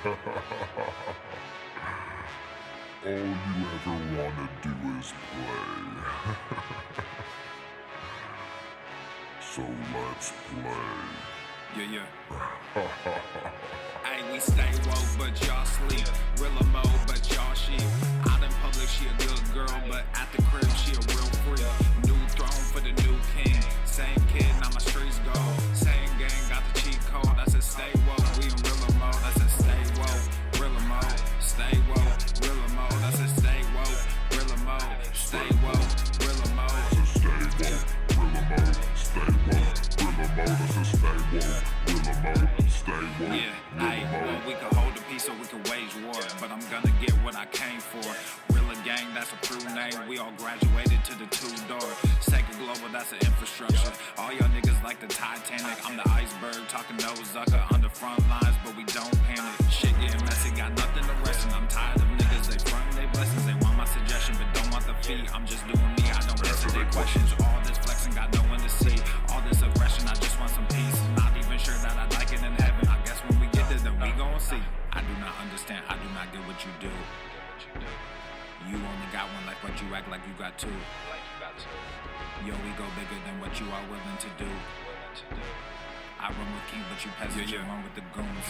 All you ever want to do is play. So let's play. Yeah. Hey, we stay woke, but y'all sleep. Real mode, but y'all sheep. Out in public, she a good girl, but at the crib, she a real freak. New throne for the new king. Same kid, now my streets go. Same gang, got the cheat code. I said stay woke, we in real mode. I said stay woke, real mode. Stay woke, real mode. I said stay woke, real mode. Stay woke, real mode. I said stay woke, real mode. Stay woke, real mode. I said stay woke, real mode. Stay woke, yeah, real mode. well, we can hold the peace or we can wage war, but I'm gonna get what I came for. Real gang, that's a true name. We all graduated to the two-door. Sega Global, that's an infrastructure. All y'all niggas like the Titanic. I'm the iceberg, talking no Zucker on the front lines, but we don't panic. Shit getting messy, got nothing to rest, and I'm tired of niggas. They front they blessings, they want my suggestion, but don't want the fee. I'm just doing me, I don't answer their questions. All this flexing, got no one to see. All this aggression, I just want some peace. Not even sure that I like it in heaven. I guess when we get there, then we gon' see. I do not understand, I do not get what you do. You only got one life, but you act like you got two. Yo, we go bigger than what you are willing to do. I run with kings, but you peasants, you run with the goons.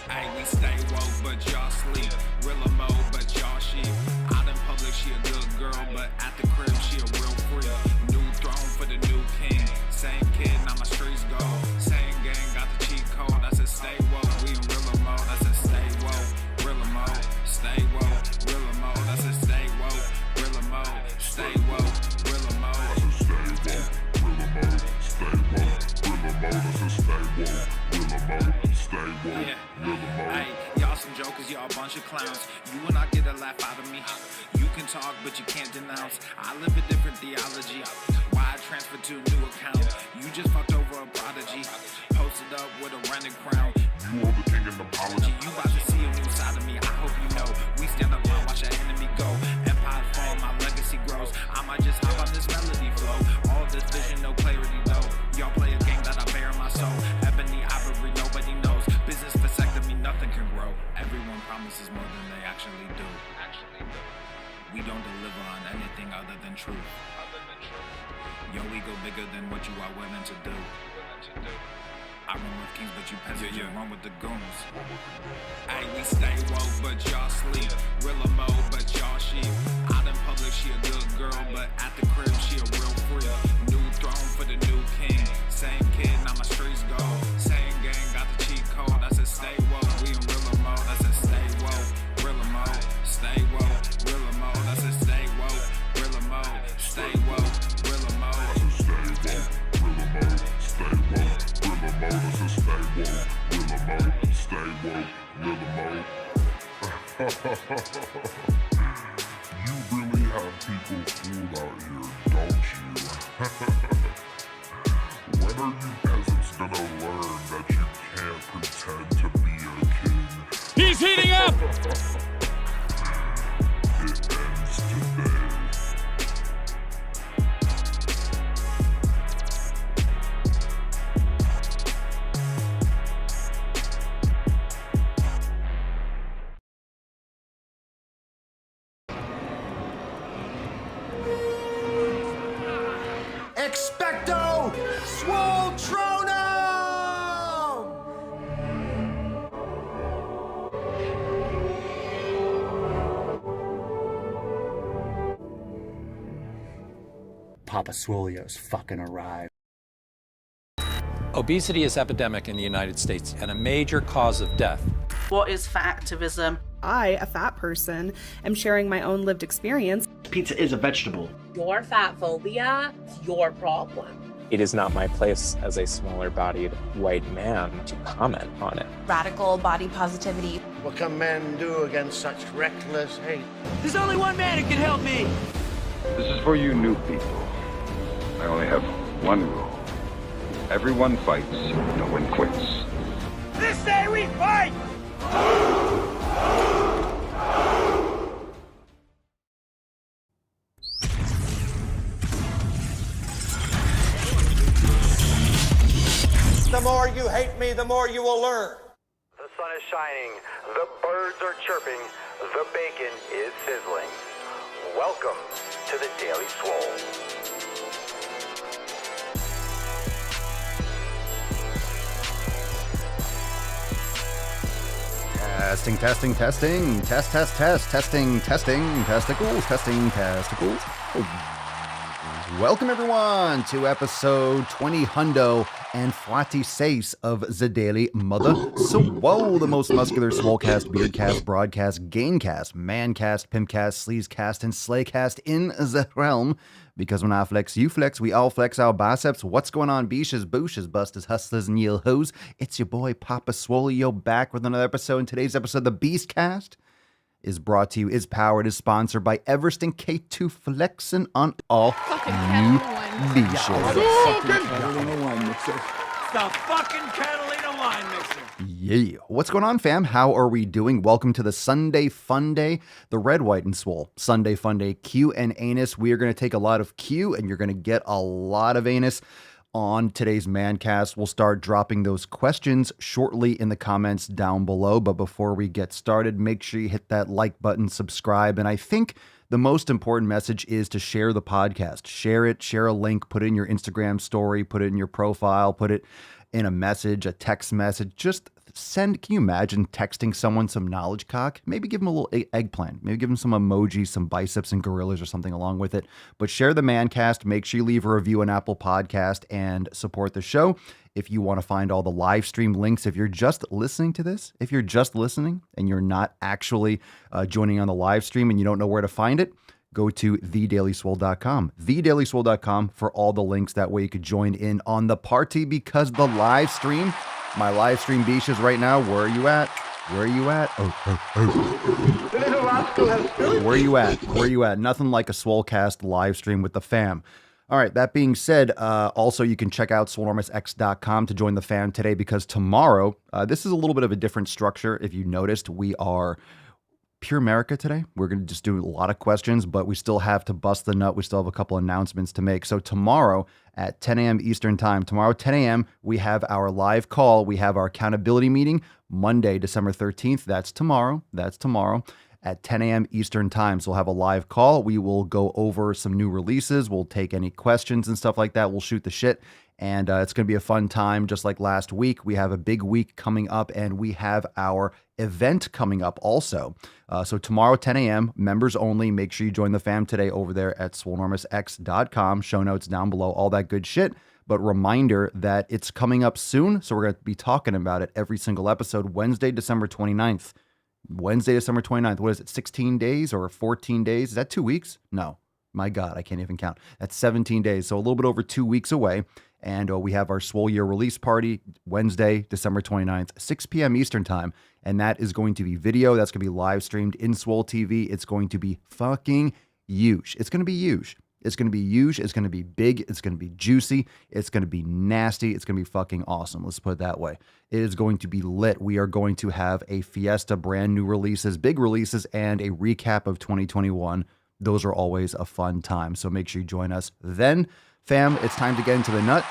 Hey, we stay woke, but y'all sleep. Real mode, but y'all sheep. Out in public, she a good girl, but at the crib, she a real freak. New throne for the new king. Same kid, now my streets go. Same gang, got the cheat code. I said stay woke, we in real mode. I said stay woke, real mode. Stay woke, real mode. I said stay woke, real mode. Stay woke, real mode. I said stay woke, real mode. Stay woke, real mode. I said stay woke, real mode. Stay woke, real mode. Hey, y'all some jokers, y'all a bunch of clowns. You will not get a laugh out of me. You can talk, but you can't denounce. I live a different theology. Why I transferred to a new account? You just fucked over a prodigy. Posted up with a rented crown. You are the king and apology. You about to see a new side of me, I hope you know. We stand up and watch our enemy go. Empire fall, my legacy grows. I might just hop on this melody flow. All this vision, no clarity though. Y'all play a game that I bear in my soul. Ebony, ivory, nobody knows. Business vasectomy, nothing can grow. Everyone promises more than they actually do. We don't deliver on anything other than truth. Yo, we go bigger than what you are willing to do. I run with kings, but you peasants, you run with the goons. Hey, we stay woke, but y'all sleep. Real mode, but y'all sheep. Out in public, she a good girl, but at the crib, she a real freak. New throne for the new king. Same kid, now my streets go. Same gang, got the cheat code. I said stay woke, we in real mode. I said stay woke, real mode. Stay woke, real mode. I said stay woke, real mode. Stay woke, real mode. I said stay woke, real mode. Stay woke, real mode. I said stay woke, real mode. Stay woke, real mode. You really have people fooled out here, don't you? When are you peasants gonna learn that you can't pretend to be a king? He's heating up! It ends today. Expecto Swole Trono! Papa Swolio's fucking arrived. Obesity is epidemic in the United States and a major cause of death. What is fat activism? I, a fat person, am sharing my own lived experience. Pizza is a vegetable. Your fat phobia is your problem. It is not my place as a smaller-bodied white man to comment on it. Radical body positivity. What can men do against such reckless hate? There's only one man who can help me. This is for you new people. I only have one rule. Everyone fights, no one quits. This day we fight! The more you hate me, the more you will learn. The sun is shining, the birds are chirping, the bacon is sizzling. Welcome to the Daily Swole. Testing, testing, testing, testing, testicles, testing, testicles. Welcome everyone to episode 20 hundo and 46 of the Daily Mother Swole, the most muscular swolecast, beardcast, broadcast, gaincast, mancast, pimpcast, sleazecast, and slaycast in the realm. Because when I flex, you flex, we all flex our biceps. What's going on, beaches, booshes, busters, hustlers, and yield hoes? It's your boy Papa Swolio back with another episode. In today's episode, the Beastcast is brought to you, is powered, is sponsored by Everston K2 flexing on all new beaches. The fucking Catalina wine mixer. Yeah. What's going on, fam? How are we doing? Welcome to the Sunday Fun Day, the Red, White, and Swole Sunday Fun Day, Q and Anus. We are going to take a lot of Q and you're going to get a lot of Anus on today's Mancast. We'll start dropping those questions shortly in the comments down below. But before we get started, make sure you hit that like button, subscribe, and I think the most important message is to share the podcast. Share it, share a link, put it in your Instagram story, put it in your profile, put it in a message, a text message. Just send, can you imagine texting someone some knowledge cock? Maybe give them a little eggplant. Maybe give them some emojis, some biceps and gorillas or something along with it. But share the Mancast. Make sure you leave a review on Apple Podcast and support the show. If you want to find all the live stream links, if you're just listening to this, if you're just listening and you're not actually joining on the live stream and you don't know where to find it, go to thedailyswole.com. Thedailyswole.com for all the links. That way you could join in on the party, because the live stream, my live stream beaches right now, where are you at? Where are you at? The little rascal has Where are you at? Where are you at? Nothing like a Swolecast live stream with the fam. All right, that being said, also you can check out swolenormousx.com to join the fam today, because tomorrow, this is a little bit of a different structure. If you noticed, we are Pure America today. We're going to just do a lot of questions, but we still have to bust the nut. We still have a couple announcements to make. So tomorrow at 10 a.m. Eastern time, tomorrow 10 a.m., we have our live call. We have our accountability meeting Monday, December 13th. That's tomorrow. At 10 a.m. Eastern time. So we'll have a live call. We will go over some new releases. We'll take any questions and stuff like that. We'll shoot the shit. And it's going to be a fun time, just like last week. We have a big week coming up, and we have our event coming up also. So tomorrow, 10 a.m., members only. Make sure you join the fam today over there at swolenormousx.com. Show notes down below, all that good shit. But reminder that it's coming up soon. So we're going to be talking about it every single episode. Wednesday, December 29th. Wednesday, December 29th. What is it, 16 days or 14 days? Is that 2 weeks? No. My God, I can't even count. That's 17 days. So a little bit over 2 weeks away. And we have our Swole Year release party Wednesday, December 29th, 6 p.m. Eastern time. And that is going to be video. That's going to be live streamed in Swole TV. It's going to be fucking huge. It's going to be huge. It's going to be huge. It's going to be big. It's going to be juicy. It's going to be nasty. It's going to be fucking awesome. Let's put it that way. It is going to be lit. We are going to have a fiesta, brand new releases, big releases, and a recap of 2021. Those are always a fun time. So make sure you join us then. Fam, it's time to get into the nut.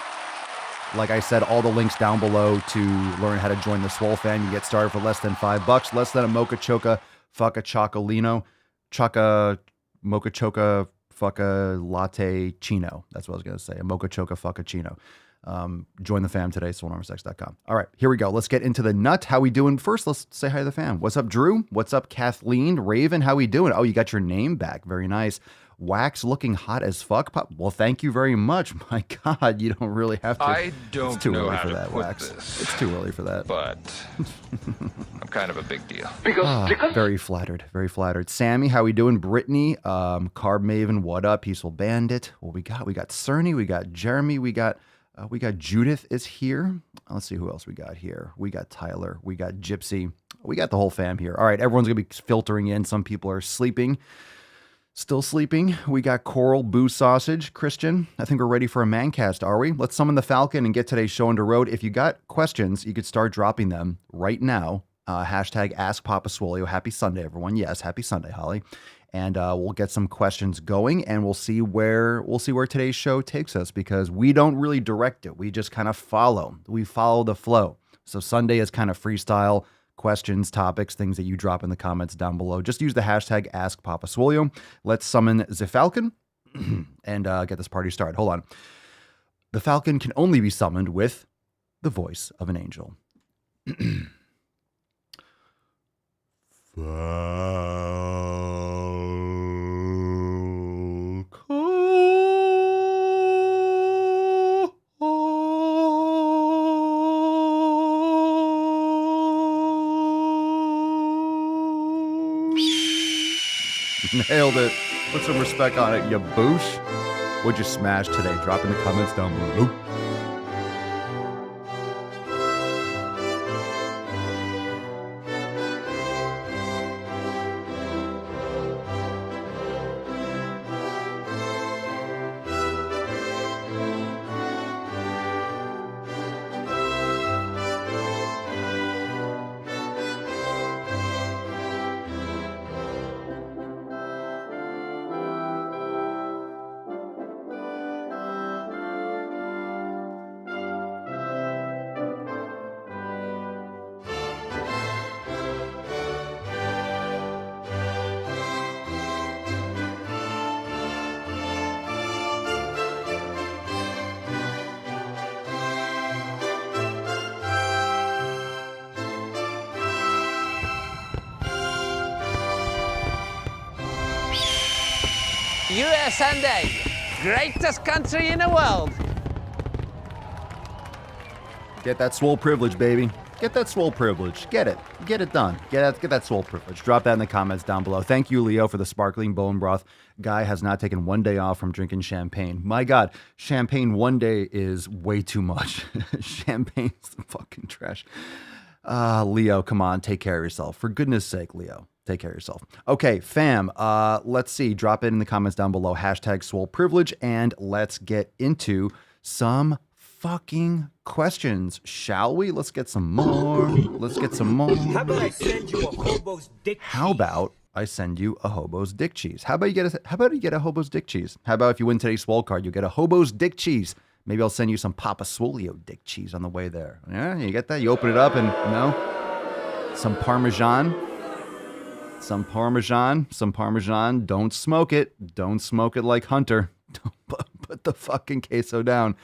Like I said, all the links down below to learn how to join the SwoleFam. You get started for less than $5, less than a mocha choca, fuck a chocolino, choca, mocha choca, fuck a latte chino. That's what I was going to say. A mocha choca, fuck a chino. Join the fam today, swolenormousx.com. All right, here we go. Let's get into the nut. How we doing? First, let's say hi to the fam. What's up, Drew? What's up, Kathleen? Raven, how we doing? Oh, you got your name back. Very nice. Wax looking hot as fuck. Well, thank you very much. My God, you don't really have to. I don't it's too know early how for to that, put Wax. this, It's too early for that. but I'm kind of a big deal. Very flattered. Very flattered. Sammy, how we doing? Brittany, Carb Maven, what up? Peaceful Bandit. What we got? We got Cerny. We got Jeremy. We got Judith is here. Let's see who else we got here. We got Tyler. We got Gypsy. We got the whole fam here. All right, everyone's going to be filtering in. Some people are sleeping. Still sleeping. We got Coral, Boo Sausage, Christian. I think we're ready for a Mancast, are we? Let's summon the Falcon and get today's show on the road. If you got questions, you could start dropping them right now. Hashtag Ask Papa Swolio. Happy Sunday, everyone. Yes, happy Sunday, Holly. And we'll get some questions going, and we'll see where today's show takes us, because we don't really direct it. We just kind of follow. We follow the flow. So Sunday is kind of freestyle. questions, topics, things that you drop in the comments down below. Just use the hashtag AskPapaSwolio. Let's summon the Falcon and get this party started. Hold on. The Falcon can only be summoned with the voice of an angel. Nailed it. Put some respect on it, you boosh. What'd you smash today? Drop in the comments down below. USA, greatest country in the world. Get that swole privilege, baby. Get that swole privilege. Get it. Get it done. Get that swole privilege. Drop that in the comments down below. Thank you, Leo, for the sparkling bone broth. Guy has not taken one day off from drinking champagne. My God, champagne one day is way too much. Champagne's fucking trash. Leo, come on, take care of yourself. For goodness sake, Leo. Take care of yourself. Okay, fam, let's see. Drop it in the comments down below. Hashtag swole privilege. And let's get into some fucking questions, shall we? Let's get some more. Let's get some more. How about I send you a hobo's dick cheese? How about I send you a hobo's dick cheese? How about you get a hobo's dick cheese? How about if you win today's Swole card, you get a hobo's dick cheese? Maybe I'll send you some Papa Swolio dick cheese on the way there. Yeah, you get that? You open it up and, you know, some Parmesan. Some Parmesan. Don't smoke it. Don't smoke it like Hunter. Don't put the fucking queso down.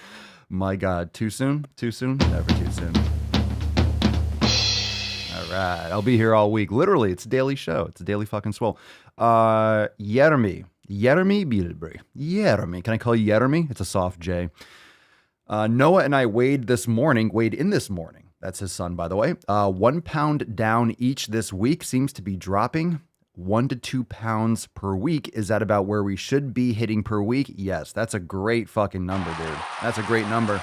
My God, too soon? Too soon? Never too soon. All right, I'll be here all week. Literally, it's a daily show. It's a daily fucking Swole. Jeremy Bilbry. Jeremy. Can I call you Jeremy? It's a soft J. Noah and I weighed in this morning. That's his son, by the way. 1 pound down each this week. Seems to be dropping 1 to 2 pounds per week. Is that about where we should be hitting per week? Yes, that's a great fucking number, dude. That's a great number.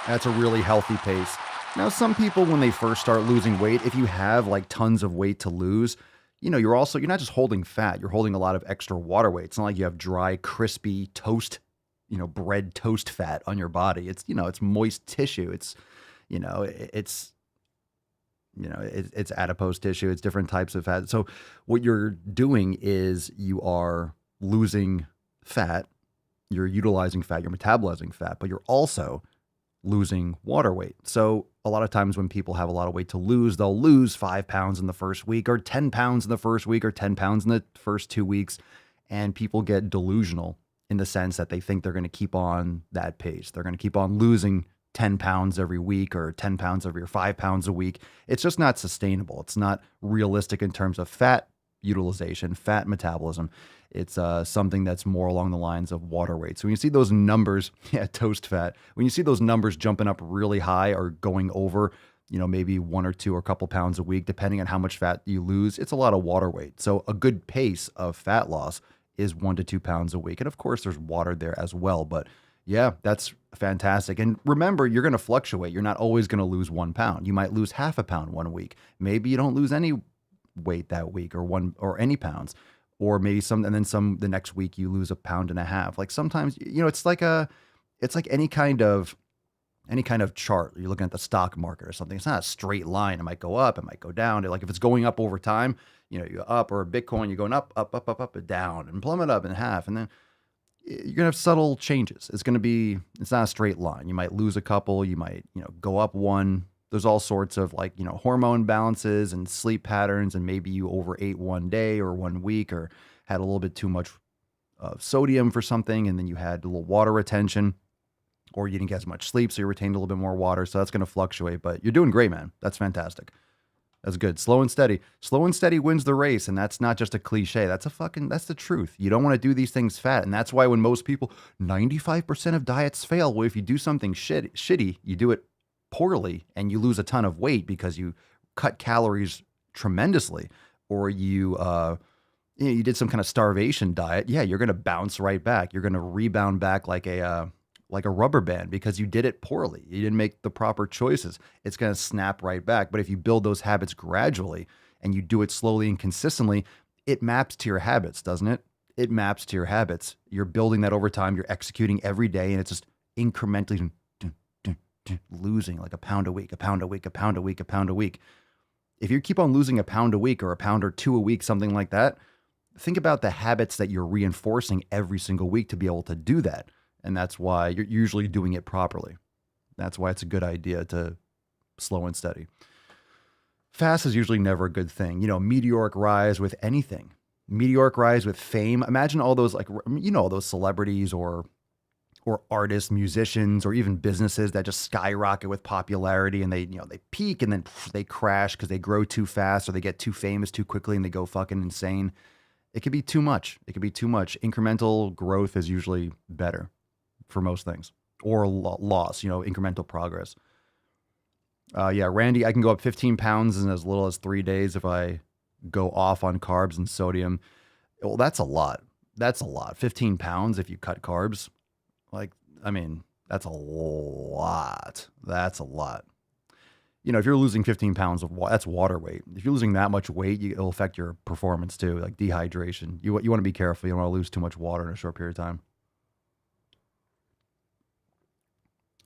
That's a really healthy pace. Now, some people, when they first start losing weight, if you have like tons of weight to lose, you know, you're not just holding fat, you're holding a lot of extra water weight. It's not like you have dry, crispy toast, bread toast fat on your body. It's, it's moist tissue. It's adipose tissue. It's different types of fat. So what you're doing is you are losing fat, you're utilizing fat, you're metabolizing fat, but you're also losing water weight. So a lot of times when people have a lot of weight to lose, they'll lose 5 pounds in the first week or 10 pounds in the first week or 10 pounds in the first 2 weeks. And people get delusional in the sense that they think they're going to keep on that pace. They're going to keep on losing 10 pounds every week or 10 pounds every 5 pounds a week. It's just not sustainable. It's not realistic in terms of fat utilization, fat metabolism. It's something that's more along the lines of water weight. So when you see those numbers, toast fat, when you see those numbers jumping up really high or going over, maybe 1 or 2 or a couple pounds a week, depending on how much fat you lose, it's a lot of water weight. So a good pace of fat loss is 1 to 2 pounds a week. And of course, there's water there as well. But yeah, that's fantastic. And remember, you're going to fluctuate. You're not always going to lose 1 pound. You might lose half a pound 1 week. Maybe you don't lose any weight that week or any pounds. Or maybe the next week you lose 1.5 pounds. Like sometimes, it's like any kind of chart. You're looking at the stock market or something. It's not a straight line. It might go up, it might go down. Like if it's going up over time, you're up, or Bitcoin, you're going up, and down, and plummet up in half. And then you're going to have subtle changes. It's not a straight line. You might lose a couple, you might, go up 1, There's all sorts of like, hormone balances and sleep patterns, and maybe you overate one day or 1 week or had a little bit too much sodium for something, and then you had a little water retention, or you didn't get as much sleep, so you retained a little bit more water. So that's going to fluctuate, but you're doing great, man. That's fantastic. That's good. Slow and steady. Slow and steady wins the race, and that's not just a cliche. That's the truth. You don't want to do these things fat, and that's why when most people, 95% of diets fail. Well, if you do something shitty, you do it poorly, and you lose a ton of weight because you cut calories tremendously, or you did some kind of starvation diet. Yeah, you're going to bounce right back. You're going to rebound back like a rubber band because you did it poorly. You didn't make the proper choices. It's going to snap right back. But if you build those habits gradually and you do it slowly and consistently, it maps to your habits, doesn't it? It maps to your habits. You're building that over time. You're executing every day, and it's just incrementally losing like a pound a week, a pound a week, a pound a week, a pound a week. If you keep on losing a pound a week or a pound or two a week, something like that, think about the habits that you're reinforcing every single week to be able to do that. And that's why you're usually doing it properly. That's why it's a good idea to slow and steady. Fast is usually never a good thing. Meteoric rise with anything. Meteoric rise with fame. Imagine all those those celebrities or artists, musicians, or even businesses that just skyrocket with popularity, and they peak and then they crash because they grow too fast or they get too famous too quickly and they go fucking insane. It could be too much. Incremental growth is usually better for most things, or loss, incremental progress. Randy, I can go up 15 pounds in as little as 3 days if I go off on carbs and sodium. Well, that's a lot. 15 pounds if you cut carbs. That's a lot. That's a lot. If you're losing 15 pounds of water, that's water weight. If you're losing that much weight, it'll affect your performance too, like dehydration. You want to be careful. You don't want to lose too much water in a short period of time.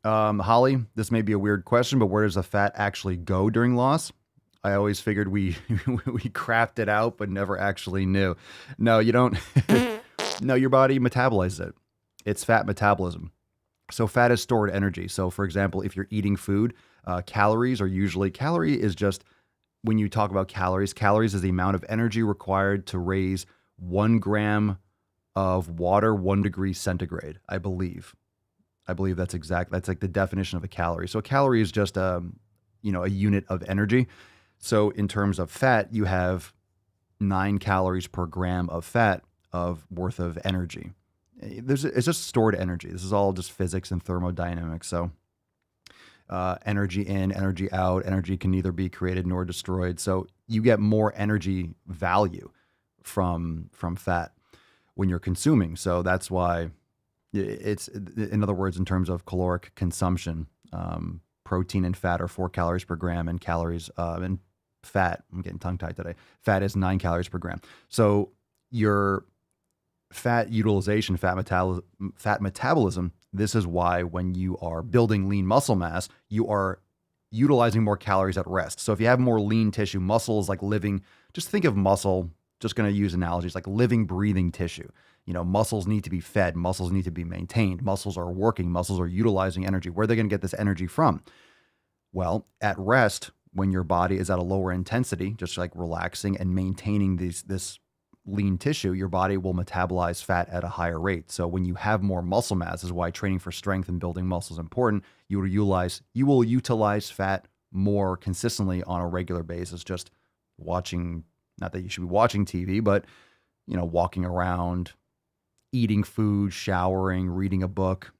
Holly, this may be a weird question, but where does the fat actually go during loss? I always figured we crapped it out, but never actually knew. No, you don't. No, your body metabolizes it. It's fat metabolism. So fat is stored energy. So for example, if you're eating food, calorie is just, when you talk about calories is the amount of energy required to raise 1 gram of water 1 degree centigrade, I believe. That's like the definition of a calorie. So a calorie is just a unit of energy. So in terms of fat, you have 9 calories per gram of fat worth of energy. It's just stored energy. This is all just physics and thermodynamics. So energy in, energy out. Energy can neither be created nor destroyed. So you get more energy value from fat when you're consuming. So that's why it's, in other words, in terms of caloric consumption, protein and fat are 4 calories per gram, and calories and fat, I'm getting tongue tied today, fat is 9 calories per gram. So your fat utilization, fat metabolism, this is why when you are building lean muscle mass, you are utilizing more calories at rest. So if you have more lean tissue, muscle is like living, just think of muscle, just going to use analogies like living, breathing tissue. Muscles need to be fed, muscles need to be maintained, muscles are working, muscles are utilizing energy. Where are they going to get this energy from? Well, at rest, when your body is at a lower intensity, just like relaxing and maintaining this lean tissue, your body will metabolize fat at a higher rate. So when you have more muscle mass, this is why training for strength and building muscle is important. You will utilize fat more consistently on a regular basis, just watching, not that you should be watching TV, but walking around, eating food, showering, reading a book,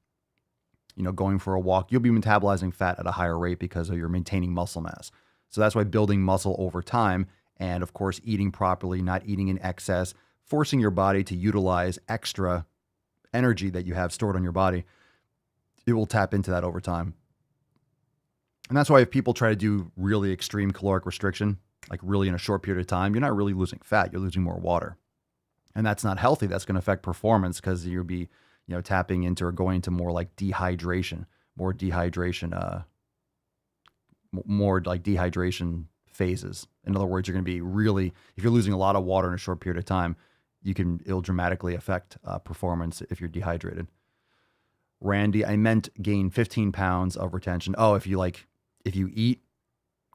going for a walk. You'll be metabolizing fat at a higher rate because you're maintaining muscle mass. So that's why building muscle over time, and of course, eating properly, not eating in excess, forcing your body to utilize extra energy that you have stored on your body, it will tap into that over time. And that's why if people try to do really extreme caloric restriction, like really in a short period of time, you're not really losing fat, you're losing more water. And that's not healthy. That's going to affect performance because you'll be, tapping into or going into more like dehydration phases. In other words, you're going to be really, if you're losing a lot of water in a short period of time, it'll dramatically affect performance if you're dehydrated. Randy, I meant gain 15 pounds of retention. Oh, if you eat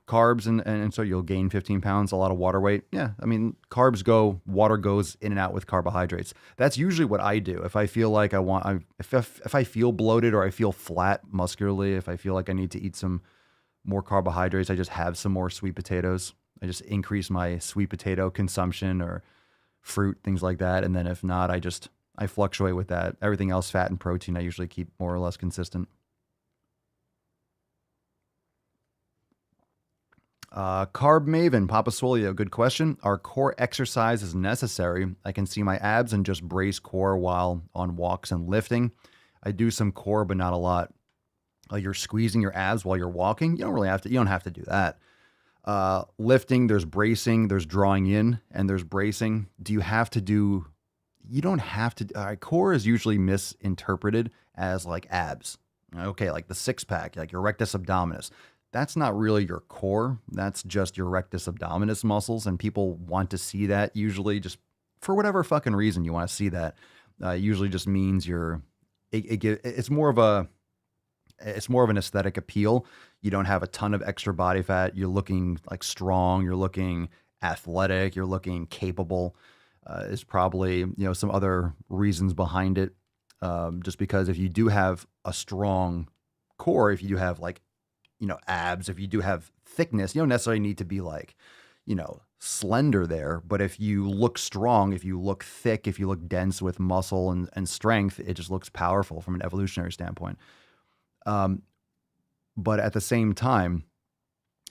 carbs and so you'll gain 15 pounds, a lot of water weight. Yeah, I mean, water goes in and out with carbohydrates. That's usually what I do. If I feel like if I feel bloated or I feel flat muscularly, if I feel like I need to eat some more carbohydrates, I just have some more sweet potatoes. I just increase my sweet potato consumption or fruit, things like that. And then if not, I fluctuate with that. Everything else, fat and protein, I usually keep more or less consistent. Carb Maven, Papa Swolio, good question. Are core exercises necessary? I can see my abs and just brace core while on walks and lifting. I do some core, but not a lot. You're squeezing your abs while you're walking. You don't have to do that. Lifting, there's bracing, there's drawing in, and there's bracing. You don't have to. Core is usually misinterpreted as like abs. Okay, like the six pack, like your rectus abdominis. That's not really your core. That's just your rectus abdominis muscles. And people want to see that usually just for whatever fucking reason you want to see that. Usually just means it's more of an aesthetic appeal. You don't have a ton of extra body fat. You're looking like strong. You're looking athletic. You're looking capable. Is probably, some other reasons behind it. Just because if you do have a strong core, if you do have abs, if you do have thickness, you don't necessarily need to be slender there. But if you look strong, if you look thick, if you look dense with muscle and strength, it just looks powerful from an evolutionary standpoint. But at the same time,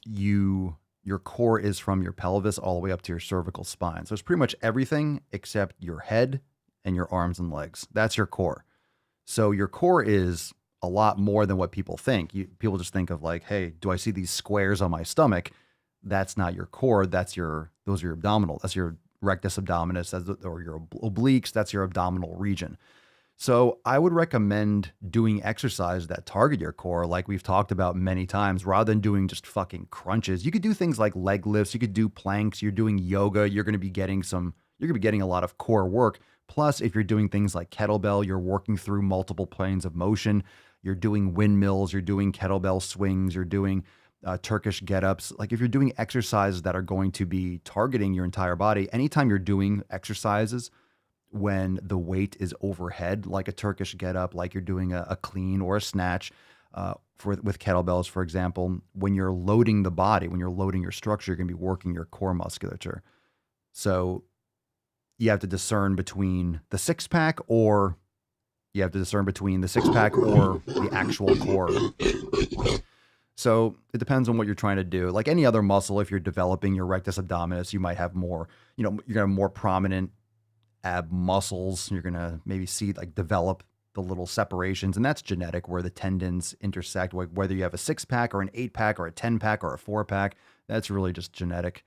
your core is from your pelvis all the way up to your cervical spine. So it's pretty much everything except your head and your arms and legs. That's your core. So your core is a lot more than what people think. People just think of like, hey, do I see these squares on my stomach? That's not your core. Those are your abdominal. That's your rectus abdominis, or your obliques. That's your abdominal region. So I would recommend doing exercise that target your core, like we've talked about many times, rather than doing just fucking crunches. You could do things like leg lifts. You could do planks. You're doing yoga. You're going to be getting a lot of core work. Plus, if you're doing things like kettlebell, you're working through multiple planes of motion. You're doing windmills. You're doing kettlebell swings. You're doing Turkish get-ups. Like if you're doing exercises that are going to be targeting your entire body, anytime you're doing exercises when the weight is overhead, like a Turkish get-up, like you're doing a clean or a snatch with kettlebells, for example, when you're loading the body, when you're loading your structure, you're going to be working your core musculature. So you have to discern between the six-pack or the actual core. So it depends on what you're trying to do. Like any other muscle, if you're developing your rectus abdominis, you might have more, you're going to have more prominent ab muscles. You're going to maybe see develop the little separations, and that's genetic, where the tendons intersect, whether you have a 6-pack or an 8-pack or a 10-pack or a 4-pack, that's really just genetic.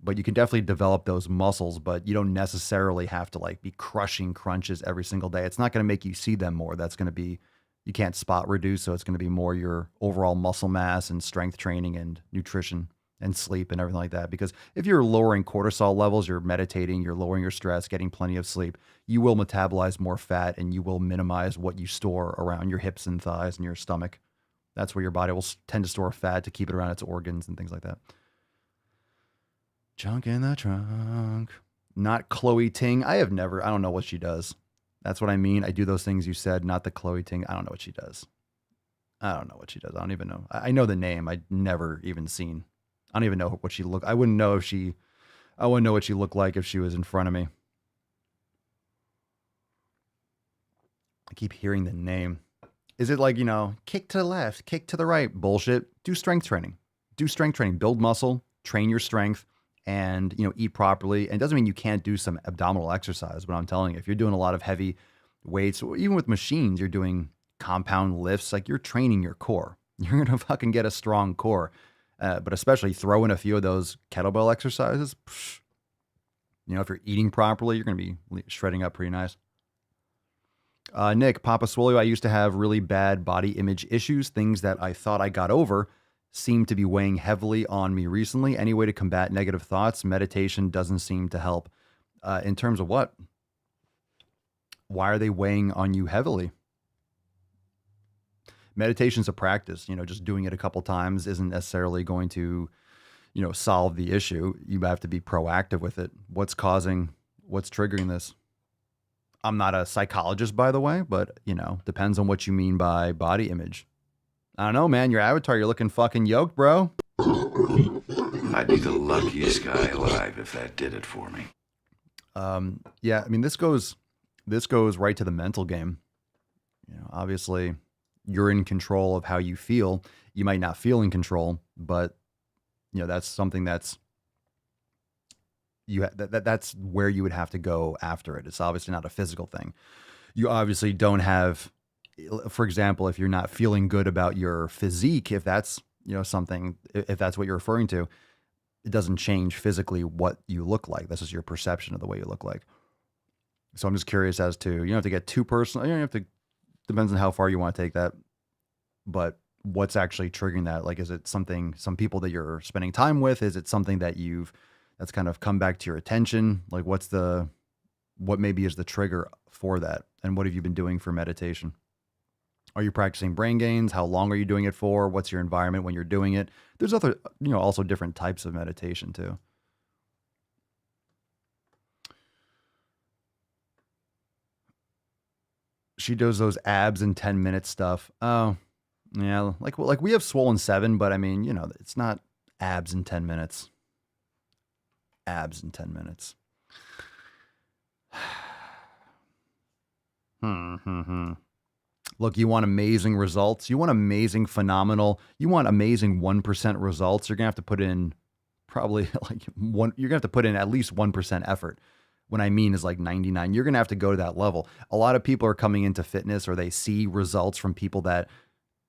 But you can definitely develop those muscles, but you don't necessarily have to be crushing crunches every single day. It's not going to make you see them more. That's going to be, you can't spot reduce. So it's going to be more your overall muscle mass and strength training and nutrition and sleep and everything like that. Because if you're lowering cortisol levels, you're meditating, you're lowering your stress, getting plenty of sleep, you will metabolize more fat and you will minimize what you store around your hips and thighs and your stomach. That's where your body will tend to store fat to keep it around its organs and things like that. Junk in the trunk. Not Chloe Ting. I don't know what she does. That's what I mean. I do those things you said, not the Chloe Ting. I don't know what she does. I don't even know. I know the name. I'd never even seen. I don't even know what she looked. I wouldn't know what she looked like if she was in front of me. I keep hearing the name. Is it kick to the left, kick to the right? Bullshit. Do strength training. Build muscle, train your strength, and eat properly. And it doesn't mean you can't do some abdominal exercise, but I'm telling you, if you're doing a lot of heavy weights, or even with machines, you're doing compound lifts, you're training your core. You're gonna fucking get a strong core. But especially throw in a few of those kettlebell exercises. If you're eating properly, you're going to be shredding up pretty nice. Nick, Papa Swolio, I used to have really bad body image issues. Things that I thought I got over seem to be weighing heavily on me recently. Any way to combat negative thoughts? Meditation doesn't seem to help. In terms of what? Why are they weighing on you heavily? Meditation's a practice. Just doing it a couple times isn't necessarily going to, solve the issue. You have to be proactive with it. What's triggering this? I'm not a psychologist, by the way, but, depends on what you mean by body image. I don't know, man. Your avatar, you're looking fucking yoked, bro. I'd be the luckiest guy alive if that did it for me. Yeah, I mean, this goes right to the mental game. Obviously, you're in control of how you feel. You might not feel in control, but that's something that's that's where you would have to go after it. It's obviously not a physical thing. You obviously don't have, for example, if you're not feeling good about your physique, if that's something, if that's what you're referring to, it doesn't change physically what you look like. This is your perception of the way you look like. So I'm just curious as to, you don't have to get too personal. You don't have to, depends on how far you want to take that, but what's actually triggering that? Like, is it some people that you're spending time with? Is it something that that's kind of come back to your attention? Like, what maybe is the trigger for that? And what have you been doing for meditation? Are you practicing brain gains? How long are you doing it for? What's your environment when you're doing it? There's other, also different types of meditation too. She does those abs in 10 minute stuff. Oh, yeah. Like we have Swole in 7, but I mean, it's not abs in 10 minutes. Abs in 10 minutes. Look, you want amazing results. You want amazing, phenomenal. You want amazing 1% results. You're going to have to put in probably you're going to have to put in at least 1% effort. What I mean is like 99. You're going to have to go to that level. A lot of people are coming into fitness, or they see results from people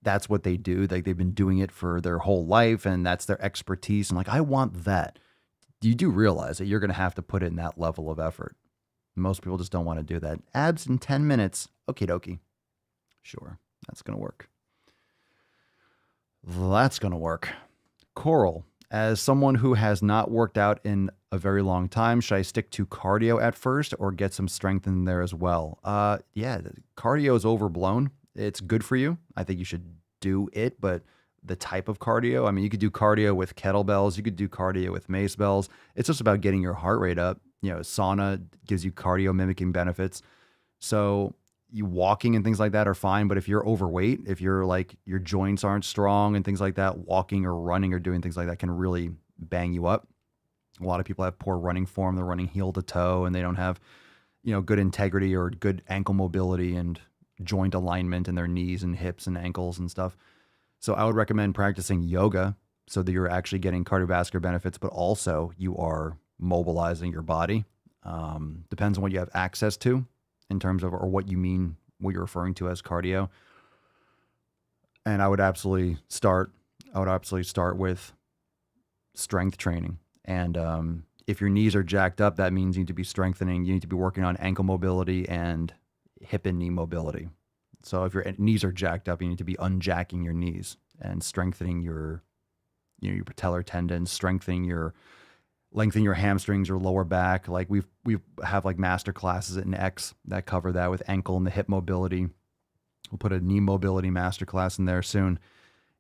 that's what they do. Like, they've been doing it for their whole life and that's their expertise. And like, I want that. You do realize that you're going to have to put in that level of effort. Most people just don't want to do that. Abs in 10 minutes. Okie dokie. Sure. That's going to work. That's going to work. Coral, as someone who has not worked out in a very long time, should I stick to cardio at first or get some strength in there as well? Yeah, cardio is overblown. It's good for you. I think you should do it, but the type of cardio, I mean, you could do cardio with kettlebells. You could do cardio with mace bells. It's just about getting your heart rate up. Sauna gives you cardio mimicking benefits. So you walking and things like that are fine. But if you're overweight, if you're like, your joints aren't strong and things like that, walking or running or doing things like that can really bang you up. A lot of people have poor running form. They're running heel to toe and they don't have, good integrity or good ankle mobility and joint alignment in their knees and hips and ankles and stuff. So I would recommend practicing yoga so that you're actually getting cardiovascular benefits, but also you are mobilizing your body. Depends on what you have access to in terms of, or what you're referring to as cardio. And I would absolutely start with strength training. And if your knees are jacked up, that means you need to be strengthening. You need to be working on ankle mobility and hip and knee mobility. So if your knees are jacked up, you need to be unjacking your knees and strengthening your patellar tendons, lengthening your hamstrings or lower back. Like we have like master classes in X that cover that with ankle and the hip mobility. We'll put a knee mobility master class in there soon.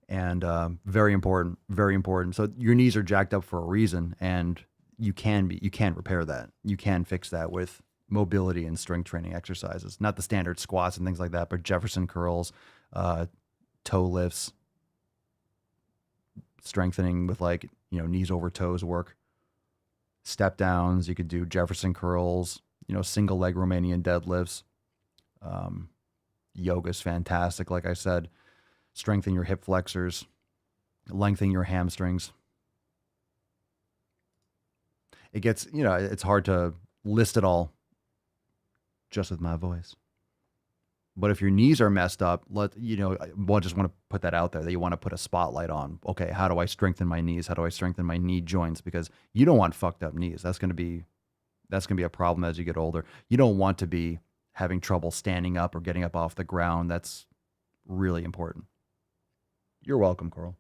And very important, very important. So your knees are jacked up for a reason, and you can repair that. You can fix that with mobility and strength training exercises, not the standard squats and things like that, but Jefferson curls, toe lifts, strengthening with knees over toes work, step downs. You could do Jefferson curls, single leg Romanian deadlifts. Yoga is fantastic. Like I said, strengthen your hip flexors, lengthen your hamstrings. It gets, it's hard to list it all just with my voice. But if your knees are messed up, just want to put that out there, that you want to put a spotlight on. Okay, how do I strengthen my knees? How do I strengthen my knee joints? Because you don't want fucked up knees. That's going to be a problem as you get older. You don't want to be having trouble standing up or getting up off the ground. That's really important. You're welcome, Coral.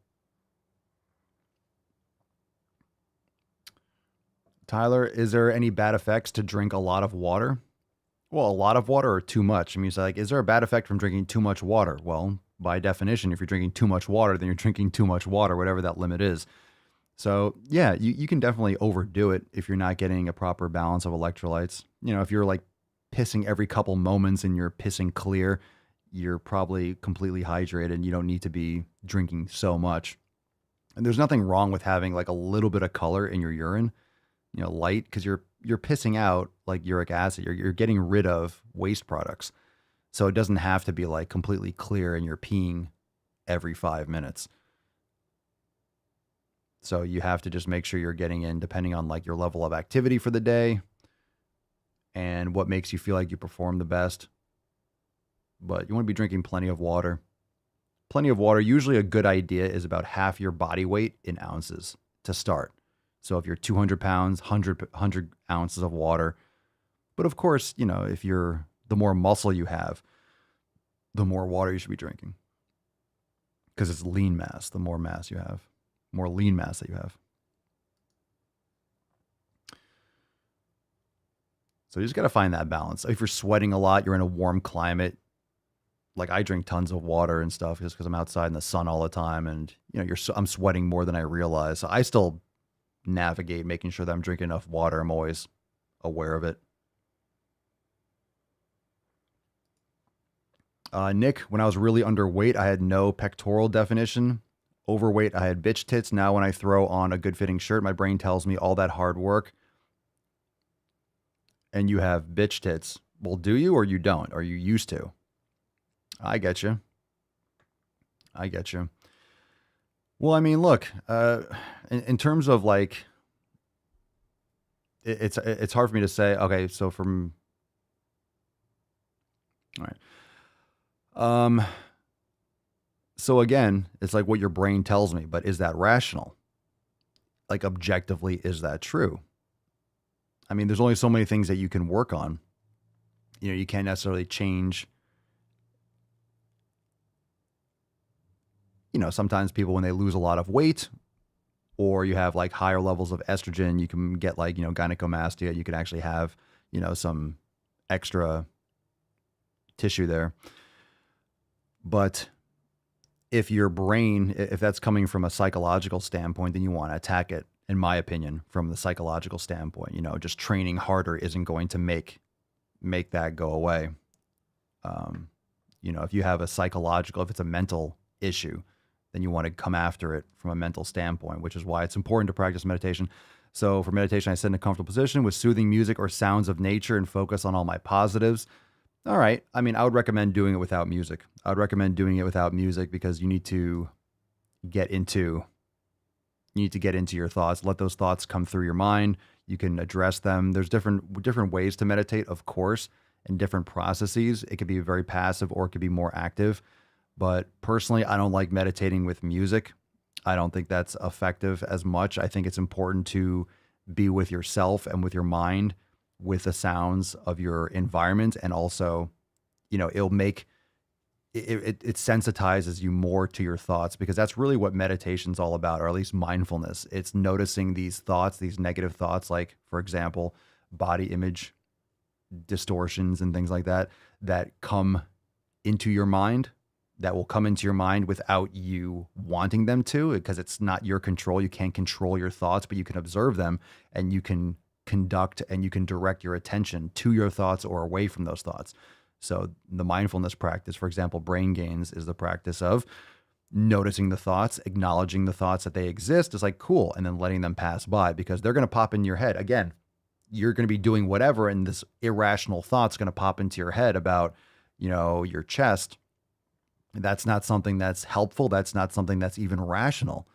Tyler, is there any bad effects to drink a lot of water? Well, a lot of water or too much? I mean, it's like, is there a bad effect from drinking too much water? Well, by definition, if you're drinking too much water, then you're drinking too much water, whatever that limit is. So yeah, you can definitely overdo it if you're not getting a proper balance of electrolytes. You know, if you're like pissing every couple moments and you're pissing clear, you're probably completely hydrated and you don't need to be drinking so much. And there's nothing wrong with having like a little bit of color in your urine, you know, light, because you're pissing out like uric acid. You're getting rid of waste products. So it doesn't have to be like completely clear and you're peeing every 5 minutes. So you have to just make sure you're getting in depending on like your level of activity for the day and what makes you feel like you perform the best. But you want to be drinking plenty of water. Plenty of water. Usually a good idea is about half your body weight in ounces to start. So if you're 200 pounds, 100 ounces of water. But of course, you know, if the more muscle you have, the more water you should be drinking. Because it's lean mass, the more mass you have. More lean mass that you have. So you just got to find that balance. If you're sweating a lot, you're in a warm climate. Like I drink tons of water and stuff just because I'm outside in the sun all the time. And, you know, I'm sweating more than I realize. So I still navigate making sure that I'm drinking enough water. I'm always aware of it. Nick, when I was really underweight, I had no pectoral definition. Overweight, I had bitch tits. Now when I throw on a good fitting shirt, my brain tells me all that hard work. And you have bitch tits. Well, do you or you don't? Or you used to? I get you. Well, I mean, look, in terms of like, it's hard for me to say, okay, so all right. So again, it's like what your brain tells me, but is that rational? Like objectively, is that true? I mean, there's only so many things that you can work on. You know, you can't necessarily change. You know, sometimes people, when they lose a lot of weight or you have like higher levels of estrogen, you can get like, you know, gynecomastia. You can actually have, you know, some extra tissue there. But if your brain, if that's coming from a psychological standpoint, then you want to attack it, in my opinion, from the psychological standpoint. You know, just training harder isn't going to make that go away. You know, if you have if it's a mental issue, then you want to come after it from a mental standpoint, which is why it's important to practice meditation. So for meditation, I sit in a comfortable position with soothing music or sounds of nature and focus on all my positives. All right. I mean, I would recommend doing it without music. I would recommend doing it without music because you need to get into your thoughts. Let those thoughts come through your mind. You can address them. There's different ways to meditate, of course, and different processes. It could be very passive or it could be more active. But personally, I don't like meditating with music. I don't think that's effective as much. I think it's important to be with yourself and with your mind, with the sounds of your environment. And also, you know, it sensitizes you more to your thoughts, because that's really what meditation's all about, or at least mindfulness. It's noticing these thoughts, these negative thoughts, like, for example, body image distortions and things like that, that come into your mind, that will come into your mind without you wanting them to, because it's not your control. You can't control your thoughts, but you can observe them and you can conduct and you can direct your attention to your thoughts or away from those thoughts. So the mindfulness practice, for example, brain gains, is the practice of noticing the thoughts, acknowledging the thoughts that they exist. It's like, cool. And then letting them pass by, because they're going to pop in your head. Again, you're going to be doing whatever, and this irrational thought's going to pop into your head about, you know, your chest. That's not something that's helpful. That's not something that's even rational,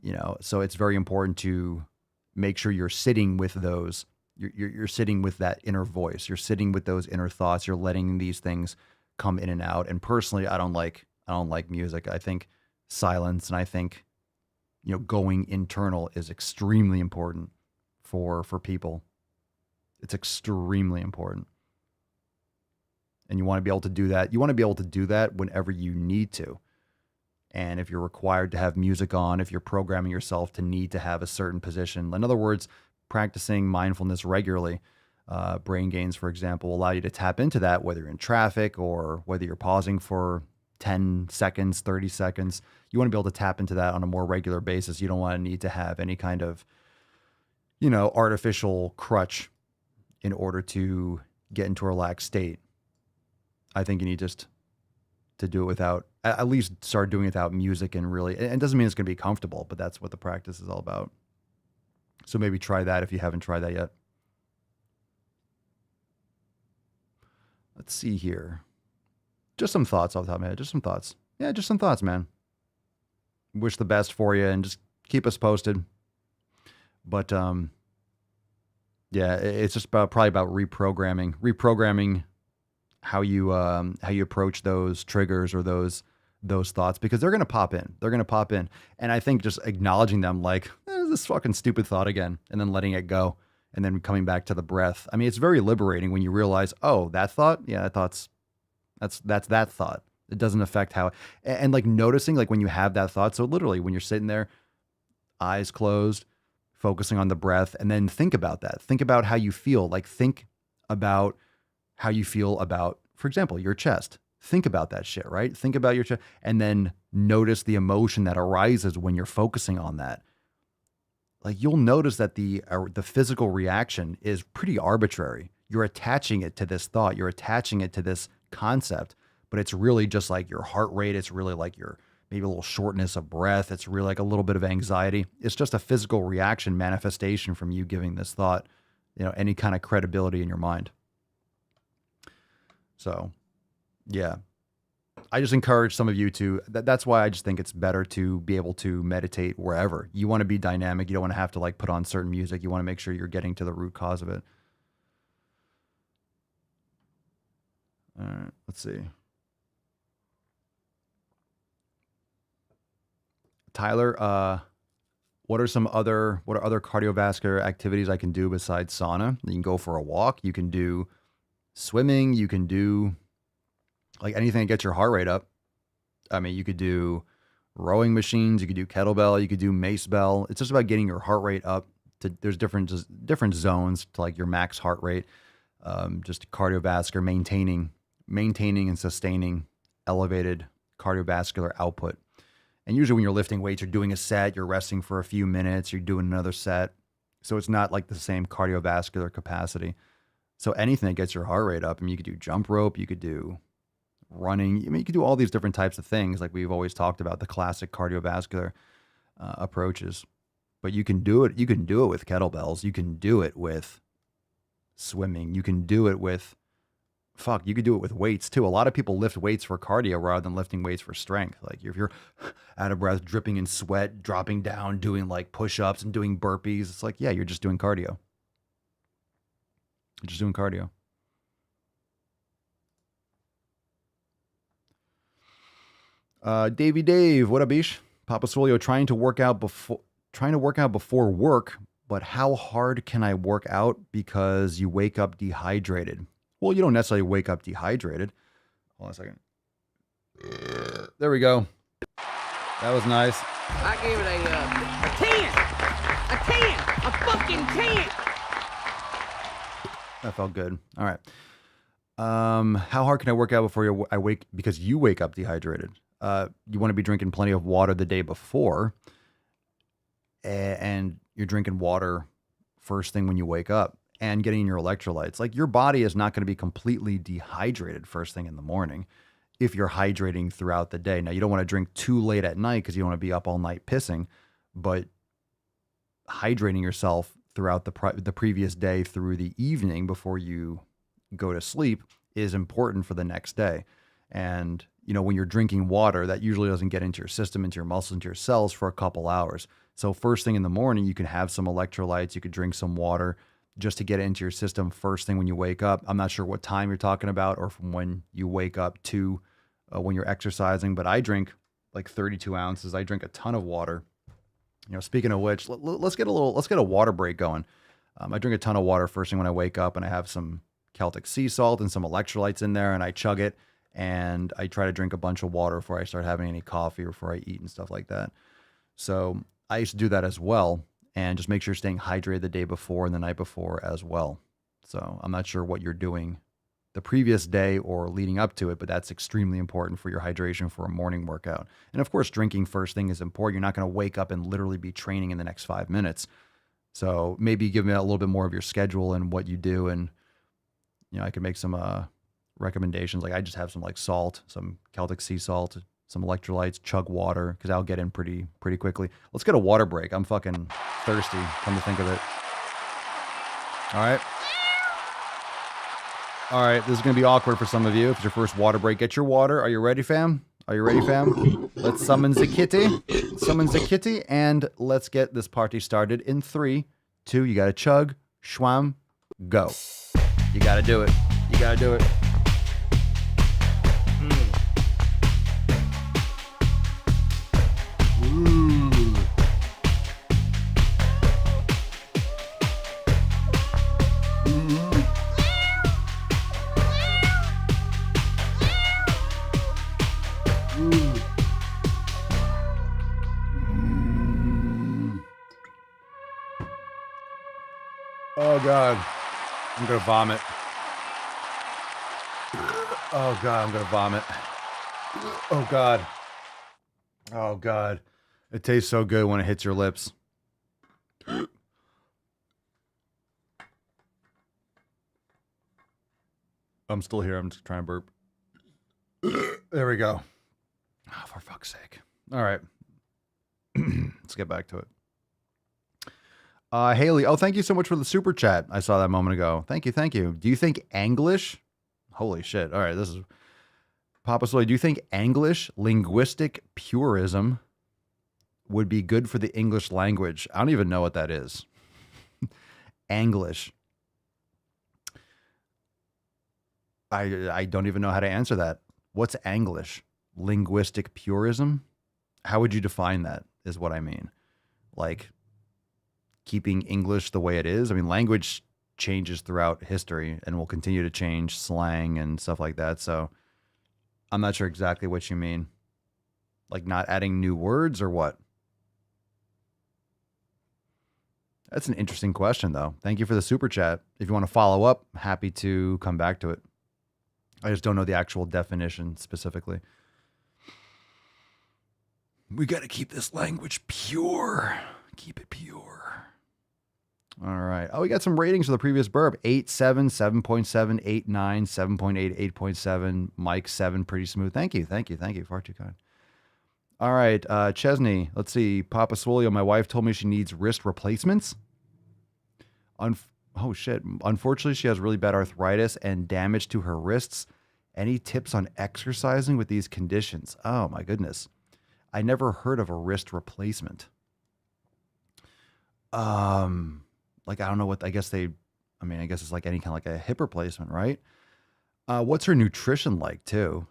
you know? So it's very important to make sure you're sitting with those. You're sitting with that inner voice. You're sitting with those inner thoughts. You're letting these things come in and out. And personally, I don't like music. I think silence, and I think, you know, going internal is extremely important for people. It's extremely important. And you want to be able to do that. You want to be able to do that whenever you need to. And if you're required to have music on, if you're programming yourself to need to have a certain position, in other words, practicing mindfulness regularly, brain gains, for example, will allow you to tap into that, whether you're in traffic or whether you're pausing for, 10 seconds, 30 seconds. You want to be able to tap into that on a more regular basis. You don't want to need to have any kind of, artificial crutch in order to get into a relaxed state. I think you need just to do it without, at least start doing it without music, and really, and it doesn't mean it's going to be comfortable, but that's what the practice is all about. So maybe try that if you haven't tried that yet. Let's see here. Just some thoughts off the top of my head. Just some thoughts. Yeah, just some thoughts, man. Wish the best for you and just keep us posted. But yeah, it's just probably about reprogramming how you approach those triggers or those thoughts, because they're going to pop in. They're going to pop in. And I think just acknowledging them, like, this fucking stupid thought again, and then letting it go, and then coming back to the breath. I mean, it's very liberating when you realize, oh, that thought, yeah, that's that thought. It doesn't affect how, and like noticing, like when you have that thought. So literally when you're sitting there, eyes closed, focusing on the breath, and then think about that. Think about how you feel. Like think about how you feel about, for example, your chest. Think about that shit, right? Think about your chest, and then notice the emotion that arises when you're focusing on that. Like you'll notice that the physical reaction is pretty arbitrary. You're attaching it to this thought. You're attaching it to this concept, but it's really just like your heart rate. It's really like your maybe a little shortness of breath. It's really like a little bit of anxiety. It's just a physical reaction manifestation from you giving this thought, any kind of credibility in your mind. So yeah, I just encourage some of you to, that's why I just think it's better to be able to meditate wherever. You want to be dynamic. You don't want to have to like put on certain music. You want to make sure you're getting to the root cause of it. All right, let's see. Tyler, what are other cardiovascular activities I can do besides sauna? You can go for a walk. You can do swimming. You can do like anything that gets your heart rate up. I mean, you could do rowing machines. You could do kettlebell. You could do mace bell. It's just about getting your heart rate up. There's different zones to like your max heart rate. Just cardiovascular, maintaining and sustaining elevated cardiovascular output. And usually when you're lifting weights, you're doing a set, you're resting for a few minutes, you're doing another set. So it's not like the same cardiovascular capacity. So anything that gets your heart rate up, I mean, you could do jump rope, you could do running. I mean, you could do all these different types of things. Like we've always talked about the classic cardiovascular approaches, but you can do it. You can do it with kettlebells. You can do it with swimming. You can do it with, you could do it with weights too. A lot of people lift weights for cardio rather than lifting weights for strength. Like if you're out of breath, dripping in sweat, dropping down, doing like push-ups and doing burpees, it's like, yeah, you're just doing cardio. You're just doing cardio. Davey Dave, what up, Ish? Papa Swolio, trying to work out before work, but how hard can I work out because you wake up dehydrated? Well, you don't necessarily wake up dehydrated. Hold on a second. There we go. That was nice. I gave it a 10. A fucking 10. That felt good. All right. How hard can I work out before I wake? Because you wake up dehydrated. You want to be drinking plenty of water the day before, and you're drinking water first thing when you wake up and getting your electrolytes. Like your body is not going to be completely dehydrated first thing in the morning if you're hydrating throughout the day. Now, you don't want to drink too late at night because you don't want to be up all night pissing, but hydrating yourself throughout the previous day through the evening before you go to sleep is important for the next day. And, when you're drinking water, that usually doesn't get into your system, into your muscles, into your cells for a couple hours. So first thing in the morning, you can have some electrolytes, you could drink some water just to get it into your system first thing when you wake up. I'm not sure what time you're talking about or from when you wake up to when you're exercising, but I drink like 32 ounces. I drink a ton of water. Speaking of which, let's get a water break going. I drink a ton of water first thing when I wake up, and I have some Celtic sea salt and some electrolytes in there, and I chug it, and I try to drink a bunch of water before I start having any coffee or before I eat and stuff like that. So I used to do that as well, and just make sure you're staying hydrated the day before and the night before as well. So I'm not sure what you're doing the previous day or leading up to it, but that's extremely important for your hydration for a morning workout. And of course, drinking first thing is important. You're not going to wake up and literally be training in the next 5 minutes. So maybe give me a little bit more of your schedule and what you do. And, I can make some recommendations. Like I just have some like salt, some Celtic sea salt, some electrolytes, chug water, because I'll get in pretty quickly. Let's get a water break. I'm fucking thirsty, come to think of it. All right. All right, this is going to be awkward for some of you. If it's your first water break, get your water. Are you ready, fam? Are you ready, fam? Let's summon the kitty. Summon the kitty, and let's get this party started in 3, 2, you got to chug, schwam, go. You got to do it. You got to do it. Oh, God. I'm going to vomit. Oh, God, I'm going to vomit. Oh, God. Oh, God. It tastes so good when it hits your lips. I'm still here. I'm just trying to burp. There we go. Oh, for fuck's sake. All right. Let's get back to it. Haley, thank you so much for the super chat. I saw that a moment ago. Thank you, thank you. Do you think Anglish? Holy shit. All right, this is Papa Soy. Do you think Anglish linguistic purism would be good for the English language? I don't even know what that is. Anglish. I don't even know how to answer that. What's Anglish? Linguistic purism? How would you define that, is what I mean. Like, keeping English the way it is. I mean, language changes throughout history and will continue to change, slang and stuff like that. So I'm not sure exactly what you mean. Like not adding new words or what? That's an interesting question, though. Thank you for the super chat. If you want to follow up, happy to come back to it. I just don't know the actual definition specifically. We got to keep this language pure. Keep it pure. All right. Oh, we got some ratings for the previous burp. 8.7, 7.7, 8.9, 7.8, 8.7. Mike 7, pretty smooth. Thank you. Thank you. Thank you. Far too kind. All right. Chesney, let's see. Papa Swolio, my wife told me she needs wrist replacements. Oh, shit. Unfortunately, she has really bad arthritis and damage to her wrists. Any tips on exercising with these conditions? Oh, my goodness. I never heard of a wrist replacement. Like, I don't know what, I guess it's like any kind of like a hip replacement, right? What's her nutrition like too?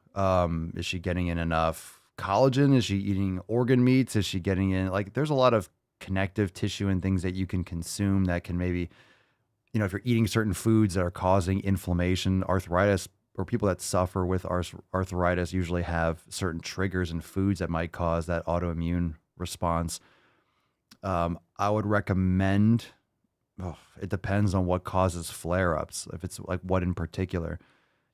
Is she getting in enough collagen? Is she eating organ meats? Is she getting in, like, there's a lot of connective tissue and things that you can consume that can maybe, if you're eating certain foods that are causing inflammation, arthritis, or people that suffer with arthritis usually have certain triggers in foods that might cause that autoimmune response. I would recommend, it depends on what causes flare-ups. If it's like what in particular,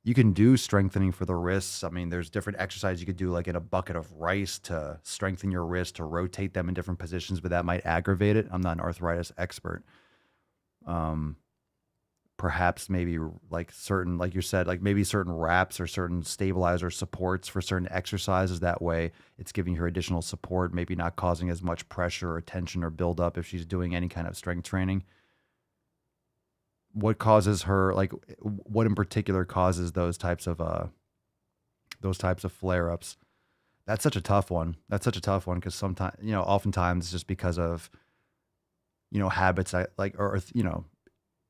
you can do strengthening for the wrists. I mean, there's different exercises you could do, like in a bucket of rice to strengthen your wrist, to rotate them in different positions, but that might aggravate it. I'm not an arthritis expert. Perhaps maybe like certain, like you said, like maybe certain wraps or certain stabilizer supports for certain exercises. That way it's giving her additional support, maybe not causing as much pressure or tension or buildup if she's doing any kind of strength training. What causes her, like what in particular causes those types of flare-ups? That's such a tough one. Because sometimes, oftentimes it's just because of, habits or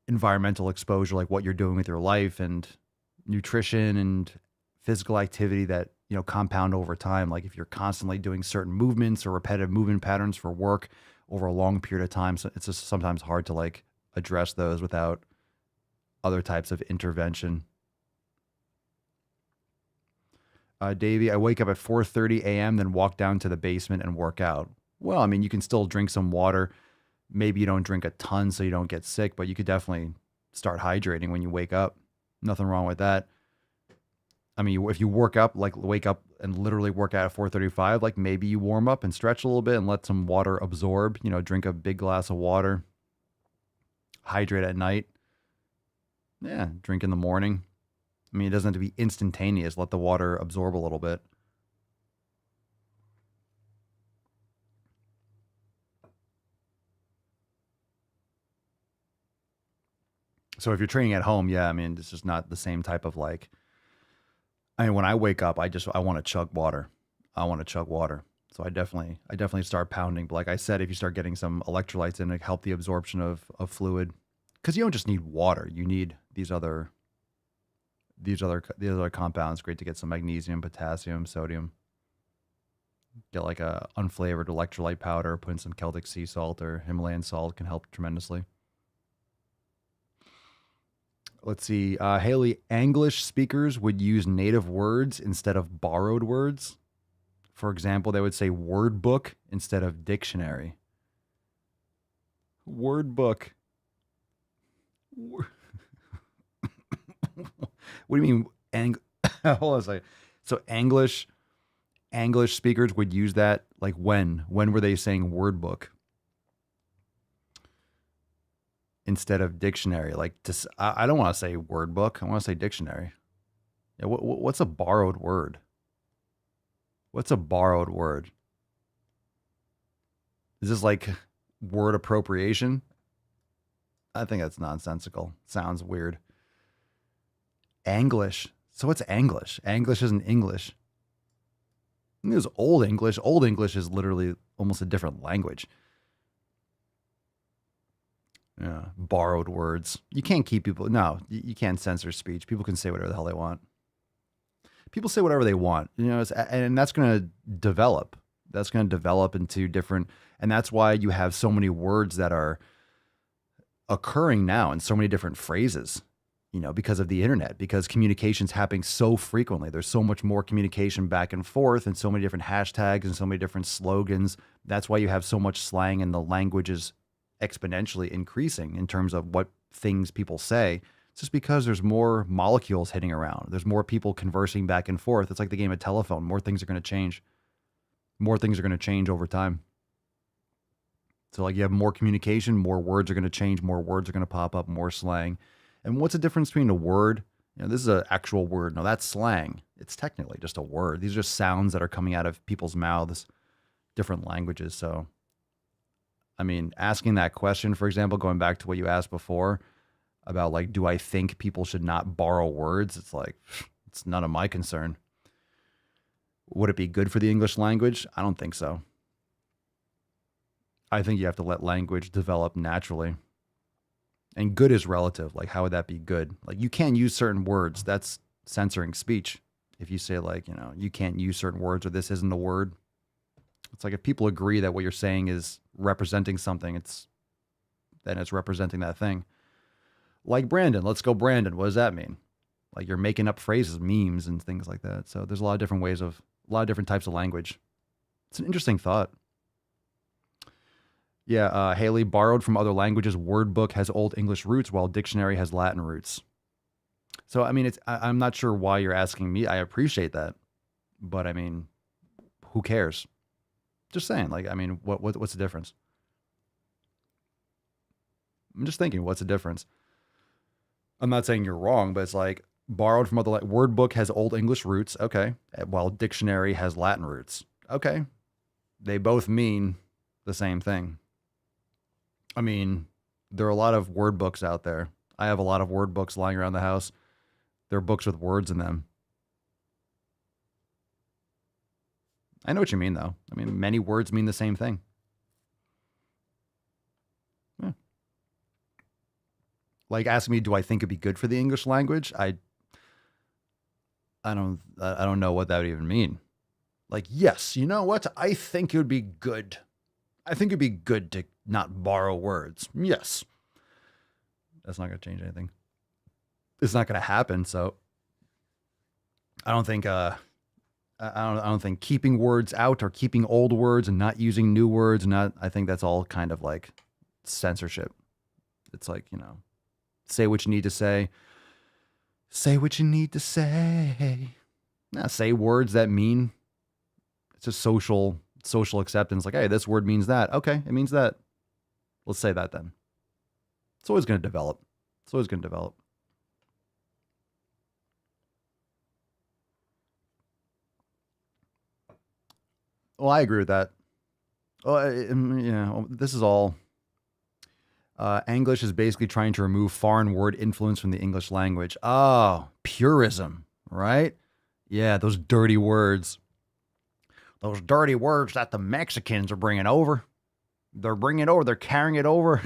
environmental exposure, like what you're doing with your life, and nutrition and physical activity that, compound over time. Like if you're constantly doing certain movements or repetitive movement patterns for work over a long period of time, so it's just sometimes hard to like address those without other types of intervention. Davey, I wake up at 4:30 a.m., then walk down to the basement and work out. Well, I mean, you can still drink some water. Maybe you don't drink a ton so you don't get sick, but you could definitely start hydrating when you wake up. Nothing wrong with that. I mean, if you wake up and literally work out at 4:35, like maybe you warm up and stretch a little bit and let some water absorb, drink a big glass of water, hydrate at night. Yeah, drink in the morning. I mean, it doesn't have to be instantaneous. Let the water absorb a little bit. So if you're training at home, yeah, I mean, it's just not the same type of like, I mean, when I wake up, I want to chug water. I want to chug water. So I definitely start pounding. But like I said, if you start getting some electrolytes in, it help the absorption of fluid, because you don't just need water. You need these other compounds. Great to get some magnesium, potassium, sodium. Get like a unflavored electrolyte powder. Put in some Celtic sea salt or Himalayan salt can help tremendously. Let's see. Haley, English speakers would use native words instead of borrowed words. For example, they would say word book instead of dictionary. Word book. What do you mean? Hold on a second. So English speakers would use that like when? When were they saying word book instead of dictionary? Like, I don't want to say word book. I want to say dictionary. Yeah, what's a borrowed word? What's a borrowed word? Is this like word appropriation? I think that's nonsensical. Sounds weird. Anglish. So what's English? English isn't English. I think it was Old English. Old English is literally almost a different language. Yeah, borrowed words. You can't keep people. No, you can't censor speech. People can say whatever the hell they want. People say whatever they want, and that's going to develop. That's going to develop into different, and that's why you have so many words that are occurring now in so many different phrases, because of the internet, because communication's happening so frequently. There's so much more communication back and forth and so many different hashtags and so many different slogans. That's why you have so much slang, and the language is exponentially increasing in terms of what things people say. It's just because there's more molecules hitting around. There's more people conversing back and forth. It's like the game of telephone. More things are going to change. More things are going to change over time. So like you have more communication, more words are going to change, more words are going to pop up, more slang. And what's the difference between a word? This is an actual word. No, that's slang. It's technically just a word. These are just sounds that are coming out of people's mouths, different languages. So, I mean, asking that question, for example, going back to what you asked before about like, do I think people should not borrow words? It's like, it's none of my concern. Would it be good for the English language? I don't think so. I think you have to let language develop naturally. And good is relative. Like, how would that be good? Like, you can't use certain words. That's censoring speech. If you say like, you can't use certain words, or this isn't a word. It's like if people agree that what you're saying is representing something, then it's representing that thing. Like Brandon. Let's go Brandon. What does that mean? Like you're making up phrases, memes, and things like that. So there's a lot of different types of language. It's an interesting thought. Yeah, Haley, borrowed from other languages. Word book has Old English roots, while dictionary has Latin roots. So, I mean, I'm not sure why you're asking me. I appreciate that. But, I mean, who cares? Just saying, like, I mean, what's the difference? I'm just thinking, what's the difference? I'm not saying you're wrong, but it's like, borrowed from other, word book has Old English roots. Okay. While dictionary has Latin roots. Okay. They both mean the same thing. I mean, there are a lot of word books out there. I have a lot of word books lying around the house. They're books with words in them. I know what you mean, though. I mean, many words mean the same thing. Yeah. Like asking me, do I think it'd be good for the English language? I don't know what that would even mean. Like, yes, you know what? I think it would be good. I think it'd be good to not borrow words. Yes. That's not going to change anything. It's not going to happen. So I don't think, I don't think keeping words out or keeping old words and not using new words, I think that's all kind of like censorship. It's like, say what you need to say Say what you need to say. Now, say words that mean, it's just social acceptance. Like, hey, this word means that. Okay, it means that. Let's say that then. It's always going to develop. It's always going to develop. Well, I agree with that. This is all. English is basically trying to remove foreign word influence from the English language. Oh, purism, right? Yeah, those dirty words. Those dirty words that the Mexicans are bringing over. They're bringing it over. They're carrying it over.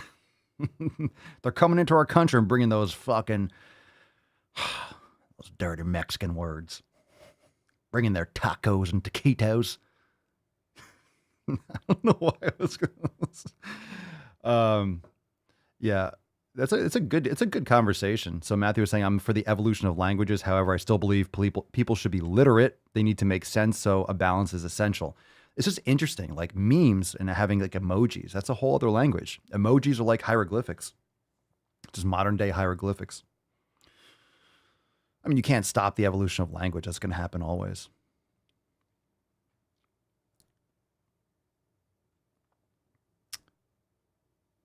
They're coming into our country and bringing those fucking, those dirty Mexican words. Bringing their tacos and taquitos. I don't know why I was going. Yeah, it's a good conversation. So Matthew was saying, I'm for the evolution of languages. However, I still believe people should be literate. They need to make sense. So a balance is essential. It's just interesting, like memes and having like emojis. That's a whole other language. Emojis are like hieroglyphics, just modern day hieroglyphics. I mean, you can't stop the evolution of language. That's going to happen always.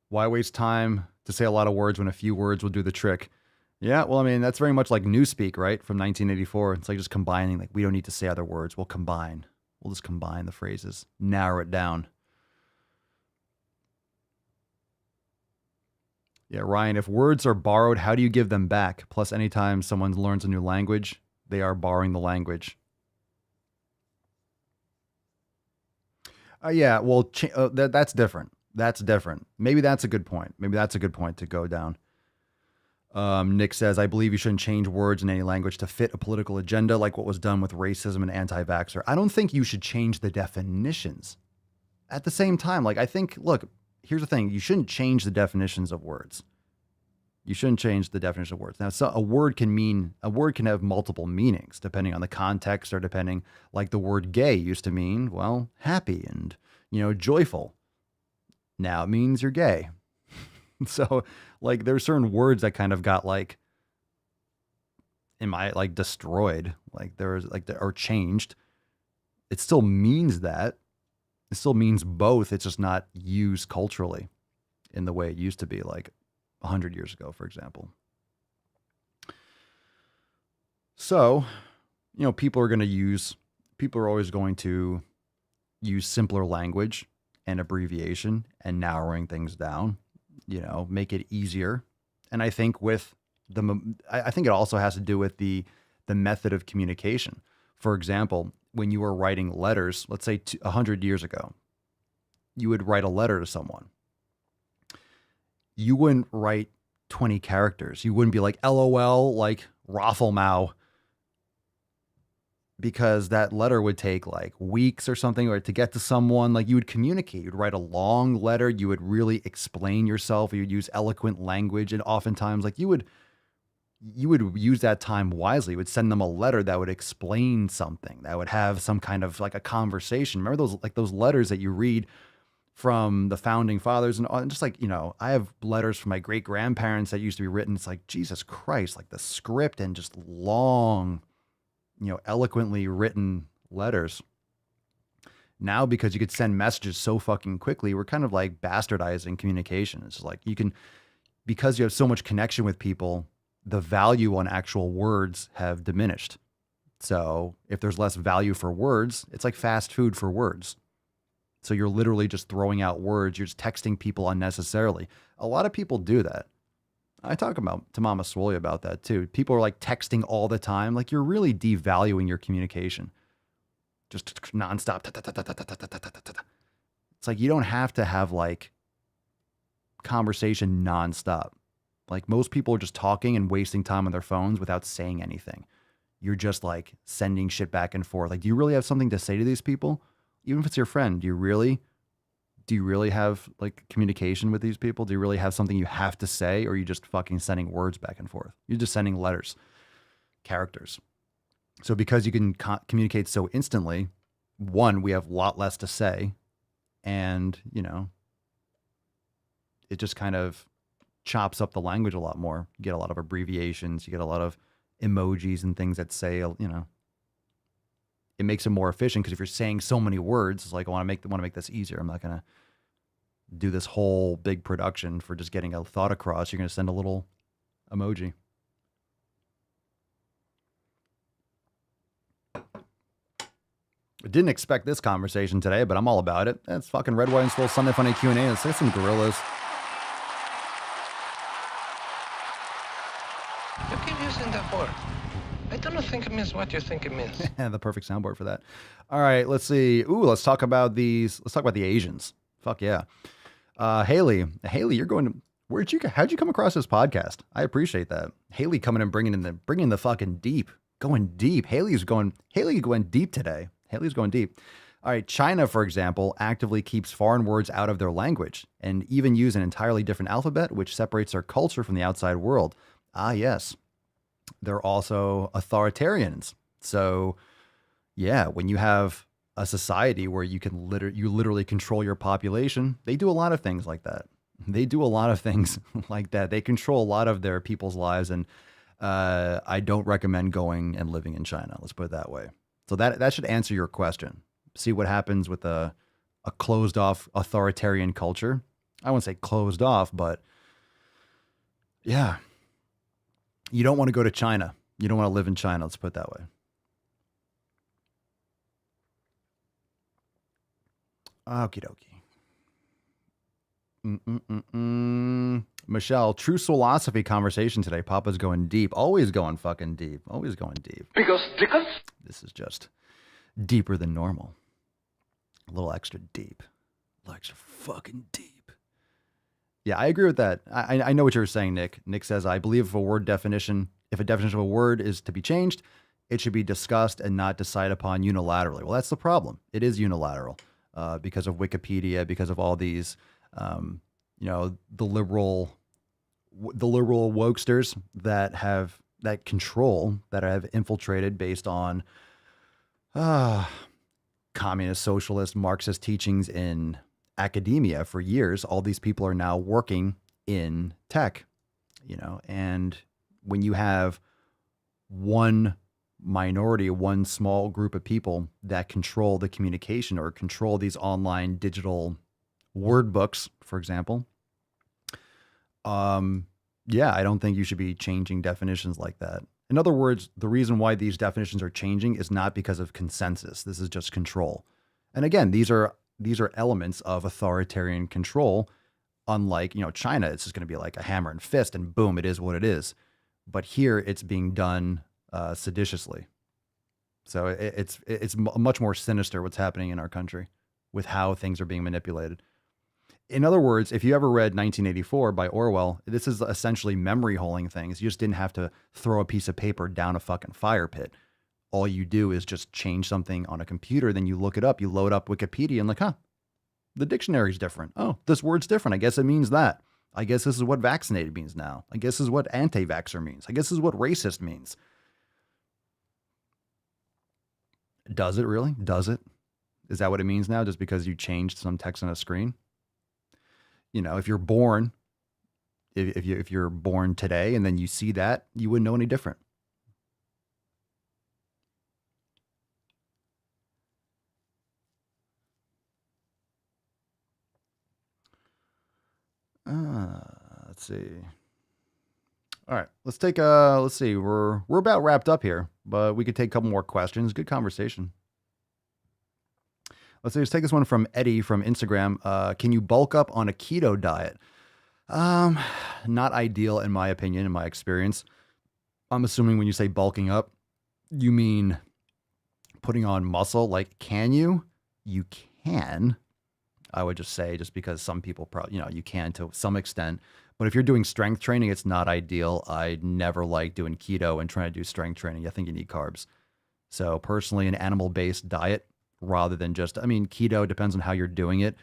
Why waste time to say a lot of words when a few words will do the trick? Yeah, well, I mean, that's very much like Newspeak, right? From 1984. It's like just combining, like, we don't need to say other words. We'll combine. We'll just combine the phrases, narrow it down. Yeah, Ryan, if words are borrowed, how do you give them back? Plus, anytime someone learns a new language, they are borrowing the language. Yeah, well, that's different. That's different. Maybe that's a good point. Maybe that's a good point to go down. Nick says, I believe you shouldn't change words in any language to fit a political agenda like what was done with racism and anti-vaxxer. I don't think you should change the definitions. At the same time, like, I think, look, here's the thing. You shouldn't change the definitions of words. You shouldn't change the definition of words. Now, so a word can have multiple meanings depending on the context, or depending, like the word gay used to mean, well, happy and, joyful. Now it means you're gay. So, like, there's certain words that kind of got destroyed, or changed. It still means that. It still means both. It's just not used culturally in the way it used to be, like 100 years ago, for example. So, people are always going to use simpler language and abbreviation and narrowing things down, make it easier. And I think I think it also has to do with the method of communication. For example, when you were writing letters, let's say 100 years ago, you would write a letter to someone. You wouldn't write 20 characters. You wouldn't be like, LOL, like Raffelmau, because that letter would take like weeks or something, or to get to someone. Like, you would communicate, you'd write a long letter, you would really explain yourself, you'd use eloquent language, and oftentimes, like, you would use that time wisely. You would send them a letter that would explain something, that would have some kind of like a conversation. Remember those letters that you read from the founding fathers, and just like, I have letters from my great grandparents that used to be written. It's like, Jesus Christ, like the script and just long, eloquently written letters. Now, because you could send messages so fucking quickly, we're kind of like bastardizing communication. It's like because you have so much connection with people, the value on actual words have diminished. So if there's less value for words, it's like fast food for words. So you're literally just throwing out words. You're just texting people unnecessarily. A lot of people do that. I talk to Mama Swolio about that too. People are like texting all the time. Like, you're really devaluing your communication. Just nonstop. It's like, you don't have to have like conversation nonstop. Like, most people are just talking and wasting time on their phones without saying anything. You're just like sending shit back and forth. Like, do you really have something to say to these people? Even if it's your friend, do you really have like communication with these people? Do you really have something you have to say? Or are you just fucking sending words back and forth? You're just sending letters, characters. So because you can communicate so instantly, one, we have a lot less to say. And, it just kind of chops up the language a lot more. You get a lot of abbreviations. You get a lot of emojis and things that say, you know, it makes it more efficient, because if you're saying so many words, it's like, I want to make this easier. I'm not going to do this whole big production for just getting a thought across. You're going to send a little emoji. I didn't expect this conversation today, but I'm all about it. It's fucking Red, White, and Swole Sunday Funny Q&A. Let's say some gorillas. You keep using that word. I don't think it means what you think it means. The perfect soundboard for that. All right, let's see. Ooh, let's talk about these. Let's talk about the Asians. Fuck yeah. Haley, you're going. How'd you come across this podcast? I appreciate that. Haley coming and bringing the fucking deep, going deep. Haley's going deep today. Haley's going deep. All right, China, for example, actively keeps foreign words out of their language and even use an entirely different alphabet, which separates their culture from the outside world. Ah, yes. They're also authoritarians. So, yeah, when you have a society where you can literally control your population, they do a lot of things like that. They control a lot of their people's lives, and I don't recommend going and living in China. Let's put it that way. So that should answer your question. See what happens with a closed off authoritarian culture. I wouldn't say closed off, but yeah. You don't want to go to China. You don't want to live in China. Let's put it that way. Okie dokie. Michelle, true Swolosophy conversation today. Papa's going deep. Always going fucking deep. Always going deep. Because this is just deeper than normal. A little extra deep. A little extra fucking deep. Yeah, I agree with that. I know what you're saying, Nick. Nick says, I believe if a definition of a word is to be changed, it should be discussed and not decided upon unilaterally. Well, that's the problem. It is unilateral because of Wikipedia, because of all these, the liberal wokesters that have infiltrated based on communist, socialist, Marxist teachings in academia for years. All these people are now working in tech, and when you have one minority, one small group of people that control the communication or control these online digital word books, for example, I don't think you should be changing definitions like that. In other words, the reason why these definitions are changing is not because of consensus. This is just control. And again, these are elements of authoritarian control. Unlike, China, it's just going to be like a hammer and fist and boom, it is what it is. But here it's being done seditiously. So it's much more sinister what's happening in our country with how things are being manipulated. In other words, if you ever read 1984 by Orwell, this is essentially memory holing things. You just didn't have to throw a piece of paper down a fucking fire pit. All you do is just change something on a computer, then you look it up, you load up Wikipedia and the dictionary's different. Oh, this word's different. I guess it means that. I guess this is what vaccinated means now. I guess this is what anti-vaxxer means. I guess this is what racist means. Does it really? Does it? Is that what it means now just because you changed some text on a screen? If you're born, if you're born today and then you see that, you wouldn't know any different. Let's see. All right, let's see. We're about wrapped up here, but we could take a couple more questions. Good conversation. Let's take this one from Eddie from Instagram. Can you bulk up on a keto diet? Not ideal in my opinion, in my experience. I'm assuming when you say bulking up, you mean putting on muscle. Like, can you? You can. I would just say, just because some people probably, you can to some extent. But if you're doing strength training, it's not ideal. I never like doing keto and trying to do strength training. I think you need carbs. So personally, an animal-based diet rather than just, keto depends on how you're doing it,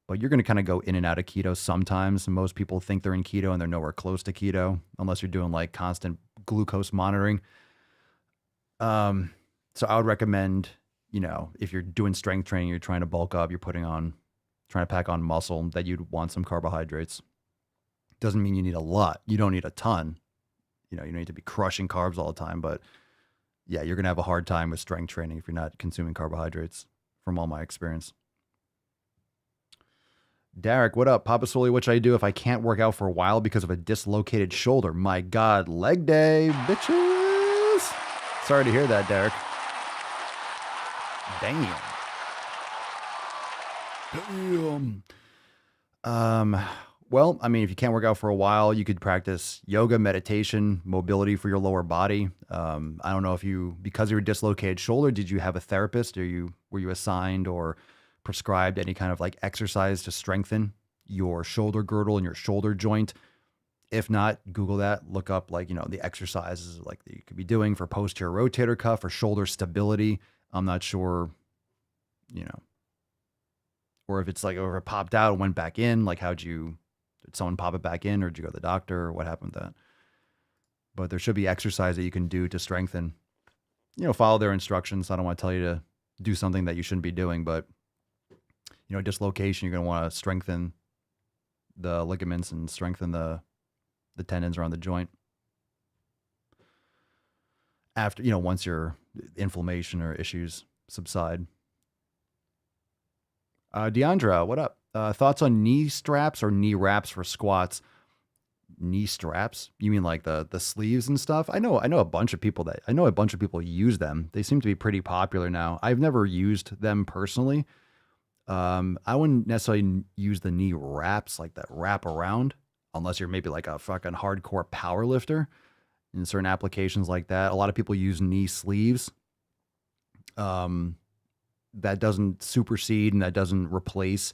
but you're going to kind of go in and out of keto sometimes. Most people think they're in keto and they're nowhere close to keto unless you're doing like constant glucose monitoring. So I would recommend, if you're doing strength training, you're trying to bulk up, you're trying to pack on muscle, that you'd want some carbohydrates. Doesn't mean you need a lot. You don't need a ton. you don't need to be crushing carbs all the time, but yeah, you're going to have a hard time with strength training if you're not consuming carbohydrates from all my experience. Derek, what up? Papa Swolio, what should I do if I can't work out for a while because of a dislocated shoulder? My God, leg day, bitches. Sorry to hear that, Derek. Damn. Well, I mean, if you can't work out for a while, you could practice yoga, meditation, mobility for your lower body. I don't know if because of your dislocated shoulder, did you have a therapist? Were you assigned or prescribed any kind of like exercise to strengthen your shoulder girdle and your shoulder joint? If not, Google that, look up like, the exercises like that you could be doing for posterior rotator cuff or shoulder stability. I'm not sure, or if it's like, or it popped out and went back in, like did someone pop it back in, or did you go to the doctor, or what happened with that? But there should be exercise that you can do to strengthen, follow their instructions. I don't want to tell you to do something that you shouldn't be doing, but dislocation, you're going to want to strengthen the ligaments and strengthen the tendons around the joint. After, once your inflammation or issues subside. Deandra, what up? Thoughts on knee straps or knee wraps for squats? Knee straps? You mean like the sleeves and stuff? I know a bunch of people use them. They seem to be pretty popular now. I've never used them personally. I wouldn't necessarily use the knee wraps, like that wrap around, unless you're maybe like a fucking hardcore power lifter in certain applications like that. A lot of people use knee sleeves. That doesn't supersede and that doesn't replace.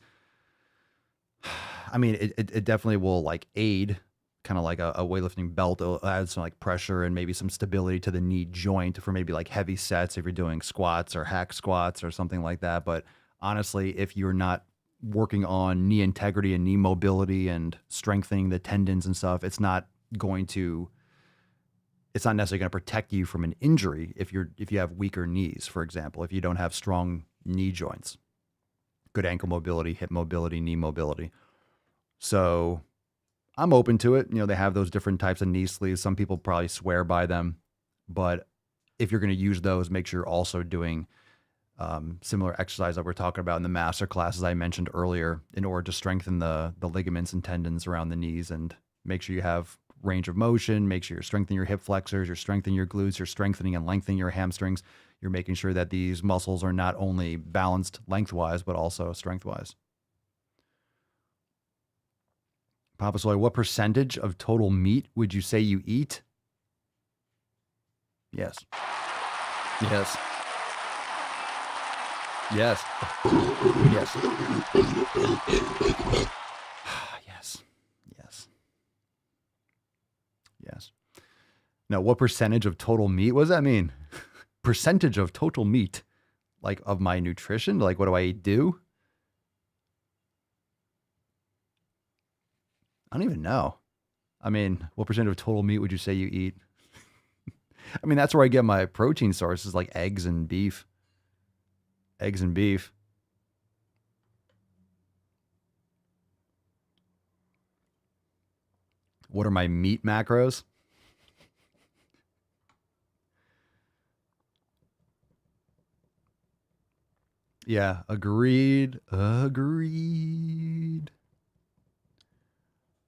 I mean, it definitely will like aid, kind of like a weightlifting belt. It'll add some like pressure and maybe some stability to the knee joint for maybe like heavy sets if you're doing squats or hack squats or something like that. But honestly, if you're not working on knee integrity and knee mobility and strengthening the tendons and stuff, it's not necessarily going to protect you from an injury if you have weaker knees, for example, if you don't have strong knee joints, good ankle mobility, hip mobility, knee mobility. So I'm open to it. They have those different types of knee sleeves. Some people probably swear by them, but if you're going to use those, make sure you're also doing similar exercise that we're talking about in the master classes I mentioned earlier in order to strengthen the ligaments and tendons around the knees, and make sure you have range of motion, make sure you're strengthening your hip flexors, you're strengthening your glutes, you're strengthening and lengthening your hamstrings. You're making sure that these muscles are not only balanced lengthwise, but also strengthwise. Papa Soy, what percentage of total meat would you say you eat? Yes. Yes. Yes. Yes. Yes. Yes. Yes. Now, what percentage of total meat? What does that mean? Percentage of total meat, like of my nutrition? Like, what do I do? I don't even know. I mean, what percent of total meat would you say you eat? I mean, that's where I get my protein sources, like eggs and beef. Eggs and beef. What are my meat macros? Yeah, agreed. Agreed.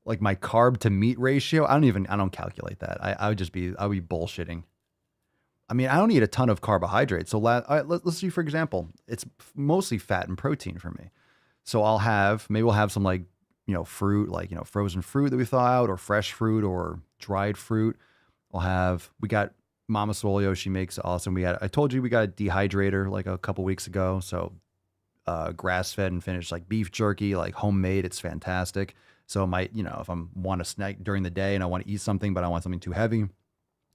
Like my carb to meat ratio, I don't calculate that. I would be bullshitting. I mean, I don't eat a ton of carbohydrates. So let's see, for example, it's mostly fat and protein for me. So maybe we'll have some like, fruit, like, frozen fruit that we thaw out, or fresh fruit or dried fruit. We got Mama Swolio. She makes awesome. I told you we got a dehydrator like a couple weeks ago. So grass fed and finished like beef jerky, like homemade. It's fantastic. So if I want to snack during the day and I want to eat something, but I want something too heavy,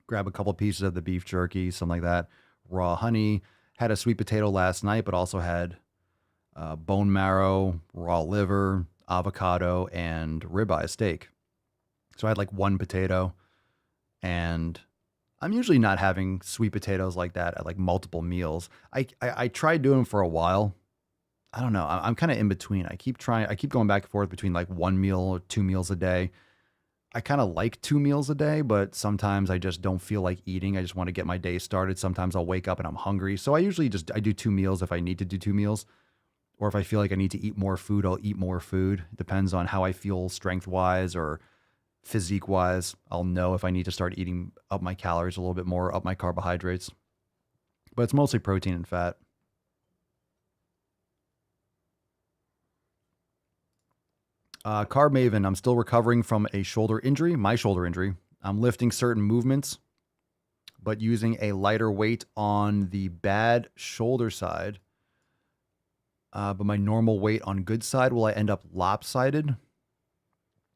grab a couple pieces of the beef jerky, something like that. Raw honey. Had a sweet potato last night, but also had bone marrow, raw liver, avocado, and ribeye steak. So I had like one potato, and I'm usually not having sweet potatoes like that at like multiple meals. I tried doing them for a while. I don't know. I'm kind of in between. I keep going back and forth between like one meal or 2 meals a day. I kind of like 2 meals a day, but sometimes I just don't feel like eating. I just want to get my day started. Sometimes I'll wake up and I'm hungry. So I usually I do 2 meals if I need to do 2 meals. Or if I feel like I need to eat more food, I'll eat more food. It depends on how I feel strength-wise or physique-wise. I'll know if I need to start eating up my calories a little bit more, up my carbohydrates. But it's mostly protein and fat. Carb Maven, I'm still recovering from a shoulder injury, my shoulder injury. I'm lifting certain movements, but using a lighter weight on the bad shoulder side. But my normal weight on good side, will I end up lopsided?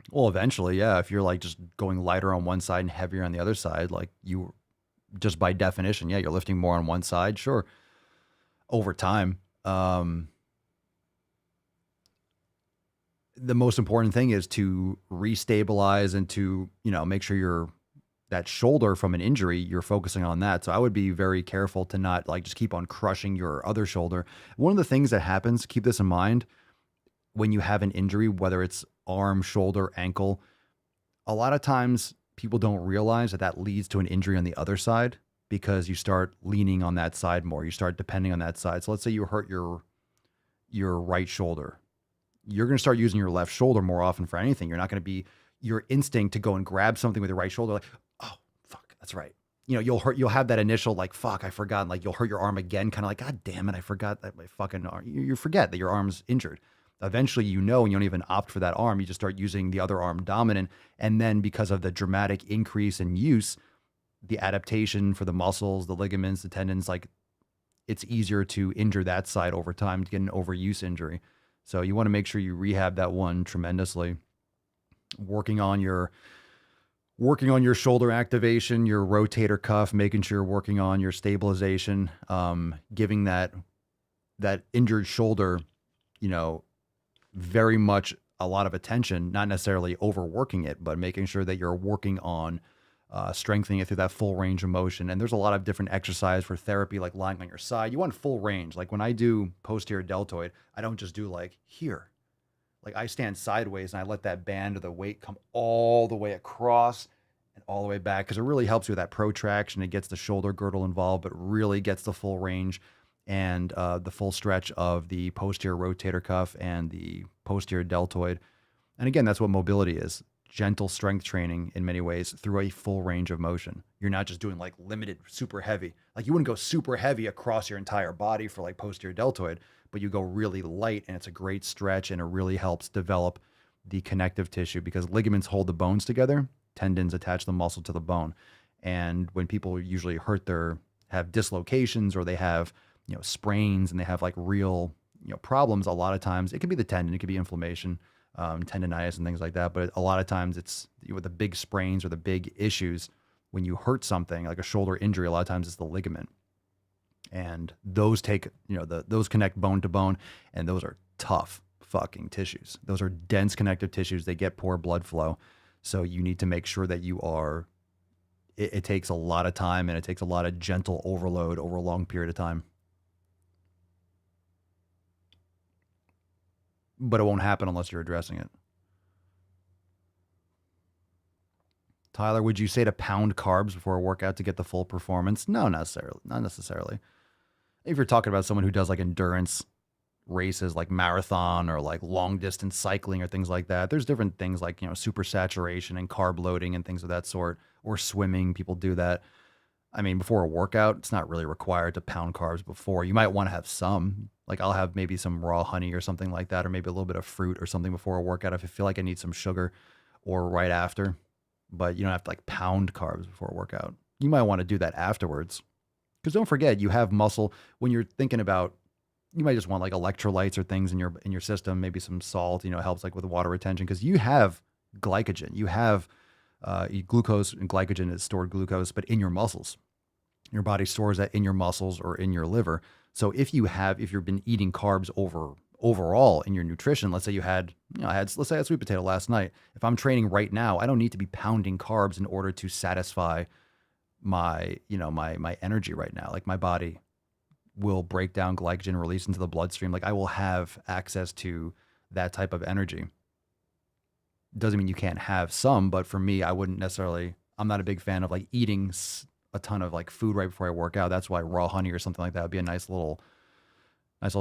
Well, eventually, yeah. If you're like just going lighter on one side and heavier on the other side, like you, just by definition, yeah, you're lifting more on one side, sure. Over time, the most important thing is to restabilize and to, make sure that shoulder from an injury, you're focusing on that. So I would be very careful to not like just keep on crushing your other shoulder. One of the things that happens, keep this in mind, when you have an injury, whether it's arm, shoulder, ankle, a lot of times people don't realize that leads to an injury on the other side because you start leaning on that side more. You start depending on that side. So let's say you hurt your right shoulder. You're going to start using your left shoulder more often for anything. You're not going to be your instinct to go and grab something with your right shoulder. Like, oh, fuck, that's right. You'll have that initial like, fuck, I forgot. Like you'll hurt your arm again. Kind of like, God damn it. I forgot that my fucking arm. You forget that your arm's injured. Eventually, and you don't even opt for that arm. You just start using the other arm dominant. And then because of the dramatic increase in use, the adaptation for the muscles, the ligaments, the tendons, like it's easier to injure that side over time to get an overuse injury. So you want to make sure you rehab that one tremendously. Working on your shoulder activation, your rotator cuff, making sure you're working on your stabilization, giving that injured shoulder, very much a lot of attention, not necessarily overworking it, but making sure that you're working on strengthening it through that full range of motion. And there's a lot of different exercise for therapy, like lying on your side. You want full range. Like when I do posterior deltoid, I don't just do like here. Like I stand sideways and I let that band of the weight come all the way across and all the way back because it really helps you with that protraction. It gets the shoulder girdle involved, but really gets the full range and the full stretch of the posterior rotator cuff and the posterior deltoid. And again, that's what mobility is. Gentle strength training in many ways through a full range of motion. You're not just doing like limited super heavy. Like you wouldn't go super heavy across your entire body for like posterior deltoid, but you go really light and it's a great stretch and it really helps develop the connective tissue because ligaments hold the bones together, tendons attach the muscle to the bone. And when people usually have dislocations or they have, sprains and they have like real, problems, a lot of times it could be the tendon, it could be inflammation, tendonitis and things like that. But a lot of times it's with the big sprains or the big issues when you hurt something like a shoulder injury, a lot of times it's the ligament. And those take, those connect bone to bone and those are tough fucking tissues. Those are dense connective tissues. They get poor blood flow. So you need to make sure that it takes a lot of time and it takes a lot of gentle overload over a long period of time. But it won't happen unless you're addressing it. Tyler, would you say to pound carbs before a workout to get the full performance? No, not necessarily. If you're talking about someone who does like endurance races like marathon or like long distance cycling or things like that, there's different things like, super saturation and carb loading and things of that sort, or swimming. People do that. I mean, before a workout, it's not really required to pound carbs before. You might want to have some. Like I'll have maybe some raw honey or something like that, or maybe a little bit of fruit or something before a workout if I feel like I need some sugar, or right after. But you don't have to like pound carbs before a workout. You might want to do that afterwards. Because don't forget, you have muscle when you're thinking about, you might just want like electrolytes or things in your system, maybe some salt, helps like with water retention because you have glycogen. You have glucose, and glycogen is stored glucose, but in your muscles. Your body stores that in your muscles or in your liver. So if you've been eating carbs overall in your nutrition, let's say let's say I had sweet potato last night. If I'm training right now, I don't need to be pounding carbs in order to satisfy my energy right now. Like my body will break down glycogen, release into the bloodstream. Like I will have access to that type of energy. Doesn't mean you can't have some, but for me, I'm not a big fan of like eating a ton of like food right before I work out. That's why raw honey or something like that would be a nice little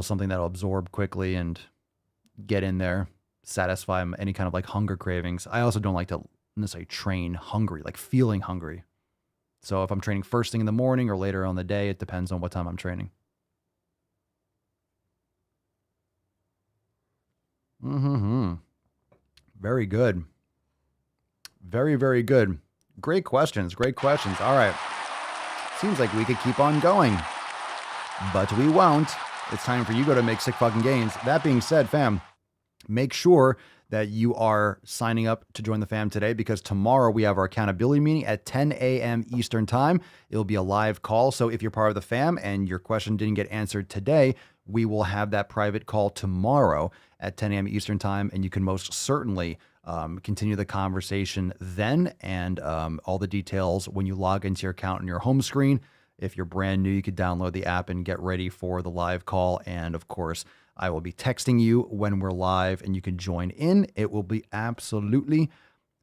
something that'll absorb quickly and get in there, satisfy any kind of like hunger cravings. I also don't like to necessarily train hungry, like feeling hungry. So if I'm training first thing in the morning or later on the day, it depends on what time I'm training. Very good. Very, very good. Great questions. Great questions. All right. Seems like we could keep on going, but we won't. It's time for you to make sick fucking gains. That being said, fam, make sure that you are signing up to join the fam today, because tomorrow we have our accountability meeting at 10 a.m. Eastern time. It'll be a live call. So if you're part of the fam and your question didn't get answered today, we will have that private call tomorrow at 10 a.m. Eastern time. And you can most certainly continue the conversation then, and all the details when you log into your account on your home screen. If you're brand new, you could download the app and get ready for the live call. And of course, I will be texting you when we're live and you can join in. It will be absolutely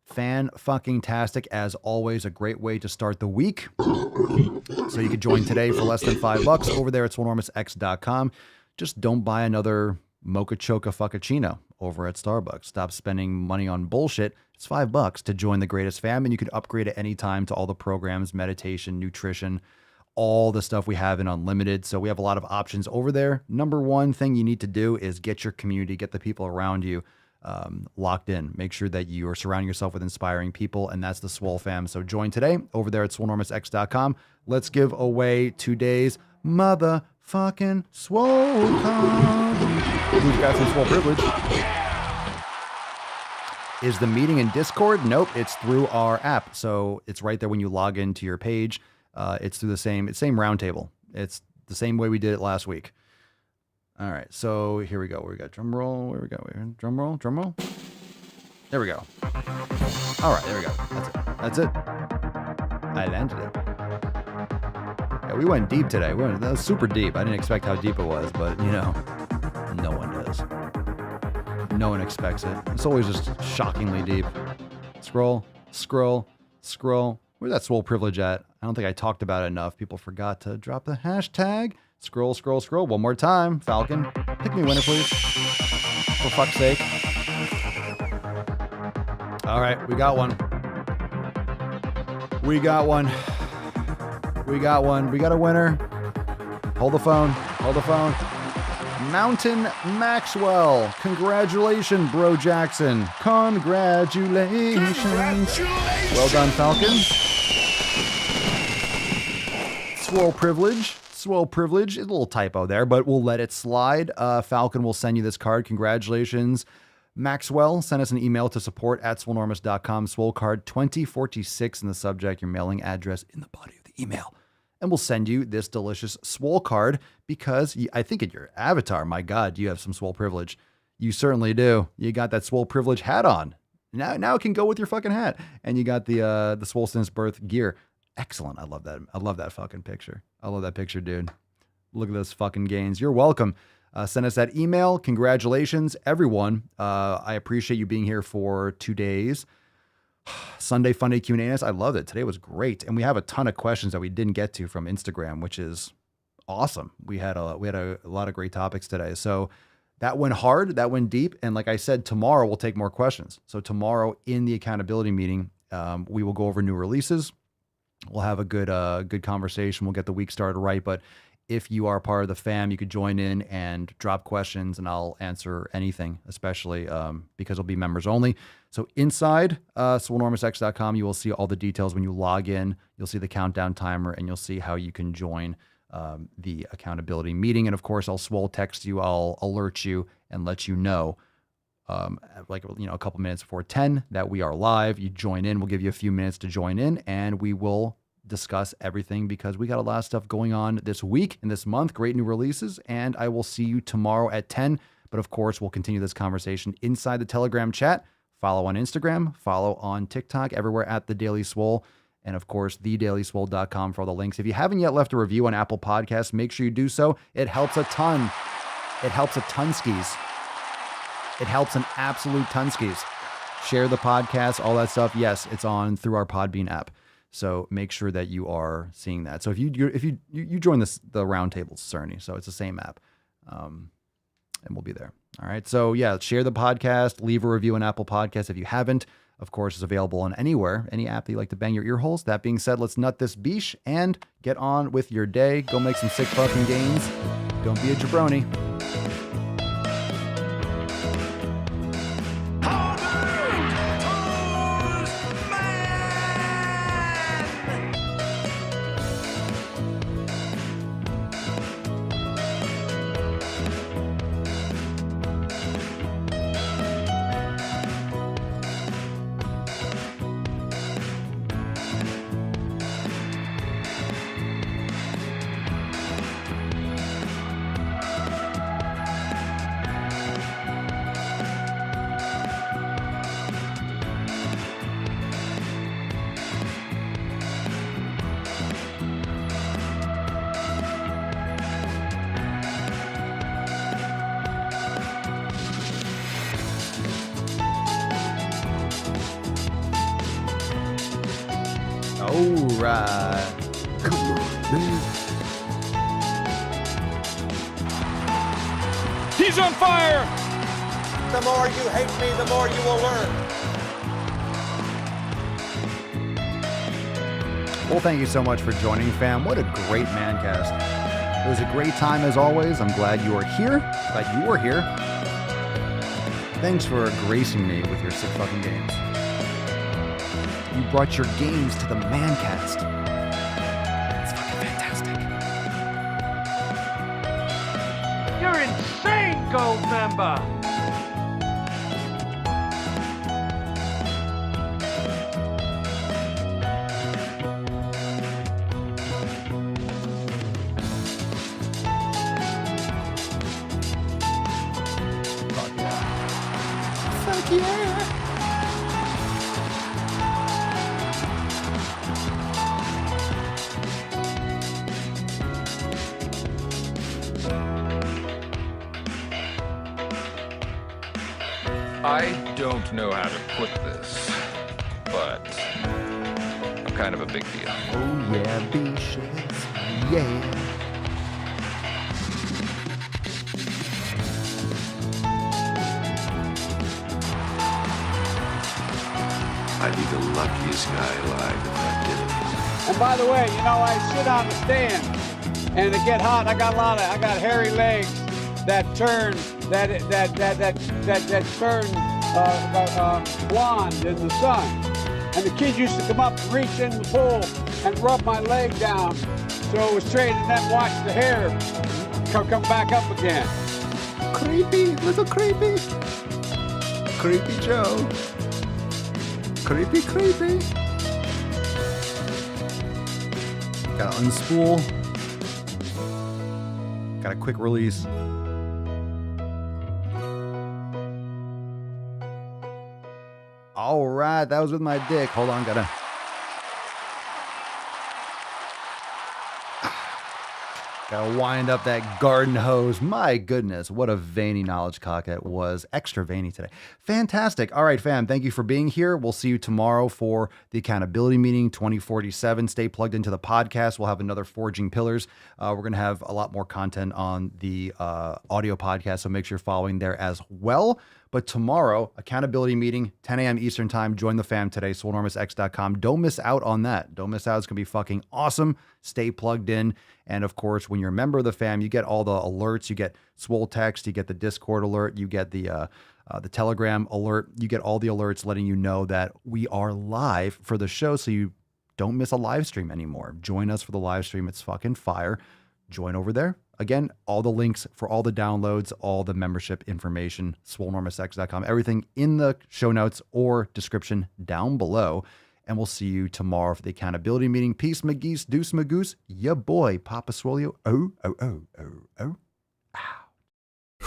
fan-fucking-tastic. As always, a great way to start the week. So you could join today for less than $5 over there at SwolenormousX.com. Just don't buy another Mocha Choca Fuccacino over at Starbucks. Stop spending money on bullshit. It's $5 to join the greatest fam, and you could upgrade at any time to all the programs, meditation, nutrition, all the stuff we have in Unlimited. So we have a lot of options over there. Number one thing you need to do is get your community, get the people around you locked in. Make sure that you are surrounding yourself with inspiring people, and that's the SwoleFam. So join today over there at SwoleNormousX.com. Let's give away today's motherfucking Swole card. Who's got some Swole privilege? Is the meeting in Discord? Nope, it's through our app. So it's right there when you log into your page. It's through the same roundtable. It's the same way we did it last week. All right, so here we go. We got drum roll. Where we go? Drum roll. There we go. All right, there we go. That's it. I landed it. Yeah, we went deep today. That was super deep. I didn't expect how deep it was, but no one does. No one expects it. It's always just shockingly deep. Scroll. Where's that Swole privilege at? I don't think I talked about it enough. People forgot to drop the hashtag. Scroll. One more time. Falcon, pick me winner, please. For fuck's sake. All right, we got one. We got a winner. Hold the phone. Mountain Maxwell. Congratulations, Bro Jackson. Congratulations. Well done, Falcon. Swole privilege. A little typo there, but we'll let it slide. Falcon will send you this card. Congratulations, Maxwell. Send us an email to support@swolenormous.com. Swole card 2046 in the subject. Your mailing address in the body of the email. And we'll send you this delicious Swole card because I think in your avatar, my God, you have some Swole privilege. You certainly do. You got that Swole privilege hat on. Now it can go with your fucking hat. And you got the Swole since birth gear. Excellent. I love that fucking picture. I love that picture, dude. Look at those fucking gains. You're welcome. Send us that email. Congratulations, everyone. I appreciate you being here for 2 days. Sunday Funday Q&A. I loved it. Today was great. And we have a ton of questions that we didn't get to from Instagram, which is awesome. We had a lot of great topics today. So that went hard. That went deep. And like I said, tomorrow we'll take more questions. So tomorrow in the accountability meeting, we will go over new releases. We'll have a good conversation. We'll get the week started right. But if you are part of the fam, you could join in and drop questions, and I'll answer anything, especially because it'll be members only. So inside SwoleNormousX.com, you will see all the details when you log in. You'll see the countdown timer, and you'll see how you can join the accountability meeting. And of course, I'll Swole text you. I'll alert you and let you know, a couple minutes before 10 that we are live. You join in. We'll give you a few minutes to join in, and we will discuss everything because we got a lot of stuff going on this week and this month. Great new releases, and I will see you tomorrow at 10. But of course, we'll continue this conversation inside the Telegram chat. Follow on Instagram, follow on TikTok, everywhere at The Daily Swole. And of course, thedailyswole.com for all the links. If you haven't yet left a review on Apple Podcasts, make sure you do so. It helps a ton. It helps a ton skis. It helps an absolute ton skis. share the podcast, all that stuff. Yes, it's on through our Podbean app. So make sure that you are seeing that. So if you join the roundtable, Cerny, so it's the same app, and we'll be there. All right. So yeah, share the podcast, leave a review on Apple Podcasts if you haven't. Of course, it's available on anywhere, any app that you like to bang your ear holes. That being said, let's nut this beesh and get on with your day. Go make some sick fucking gains. Don't be a jabroni. Alright. Come on, man. He's on fire! The more you hate me, the more you will learn. Well, thank you so much for joining, fam. What a great Mancast. It was a great time as always. I'm glad you are here. Glad you were here. Thanks for gracing me with your sick fucking games. You brought your games to the Mancast. It's fucking fantastic. You're insane, gold member! Fuck yeah! I don't know how to put this, but I'm kind of a big deal. Oh yeah, bitches. Yeah. I'd be the luckiest guy alive if I did it. And by the way, you know, I sit on the stand, and it get hot. I got hairy legs that turn turn blonde in the sun. And the kids used to come up and reach in the pool and rub my leg down so it was straight, and then watch the hair come back up again. Creepy, little creepy. Creepy Joe. Creepy, creepy. Gotta unspool. Got a quick release. All right, that was with my dick. Hold on, gotta wind up that garden hose. My goodness, what a veiny knowledge cock it was. Extra veiny today. Fantastic. All right, fam, thank you for being here. We'll see you tomorrow for the accountability meeting 2047. Stay plugged into the podcast. We'll have another Forging Pillars. We're going to have a lot more content on the audio podcast, so make sure you're following there as well. But tomorrow, accountability meeting, 10 a.m. Eastern time. Join the fam today, SwoleNormousX.com. Don't miss out on that. Don't miss out. It's going to be fucking awesome. Stay plugged in. And of course, when you're a member of the fam, you get all the alerts. You get Swole text. You get the Discord alert. You get the Telegram alert. You get all the alerts letting you know that we are live for the show, so you don't miss a live stream anymore. Join us for the live stream. It's fucking fire. Join over there. Again, all the links for all the downloads, all the membership information, SwoleNormousX.com, everything in the show notes or description down below. And we'll see you tomorrow for the accountability meeting. Peace, McGeese, deuce, Magoose, ya boy, Papa Swolio. Oh, oh, oh, oh, oh. Ow.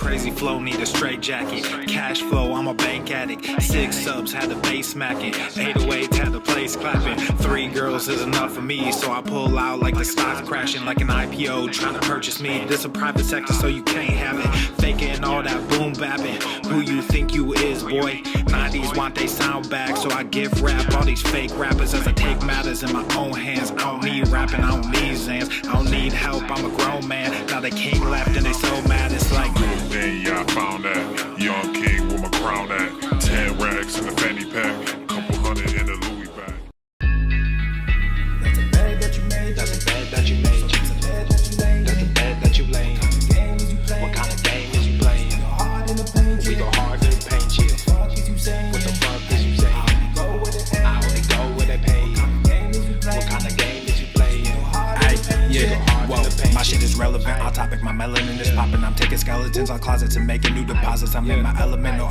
crazy flow, need a straight jacket. Cash flow, I'm a bank addict. 6 subs, had the bass smacking. 808s, had the place clapping. 3 girls is enough for me, so I pull out like the stock crashing. Like an IPO, trying to purchase me. This a private sector, so you can't have it. Faking all that boom bapping. Who you think you is, boy? 90s want they sound back, so I give rap all these fake rappers as I take matters in my own hands. I don't need rapping, I don't need Zans. I don't need help, I'm a grown man. Now they can't laugh and they so mad, it's like Then yeah, I found that young king with my crown at 10 racks in the fanny pack, couple hundred in the Louis bag. that's a bed that you made. That's a bed that you made. That's a bed that you laid. What kind of game is you playing? We go hard to the paint you. What the fuck is you saying? I only go where they pay. What kind of game is you playing? Yeah, whoa, my shit is relevant. Off topic, my melanin is popping. I'm taking skeletons out closets and making new deposits. I'm in my element. No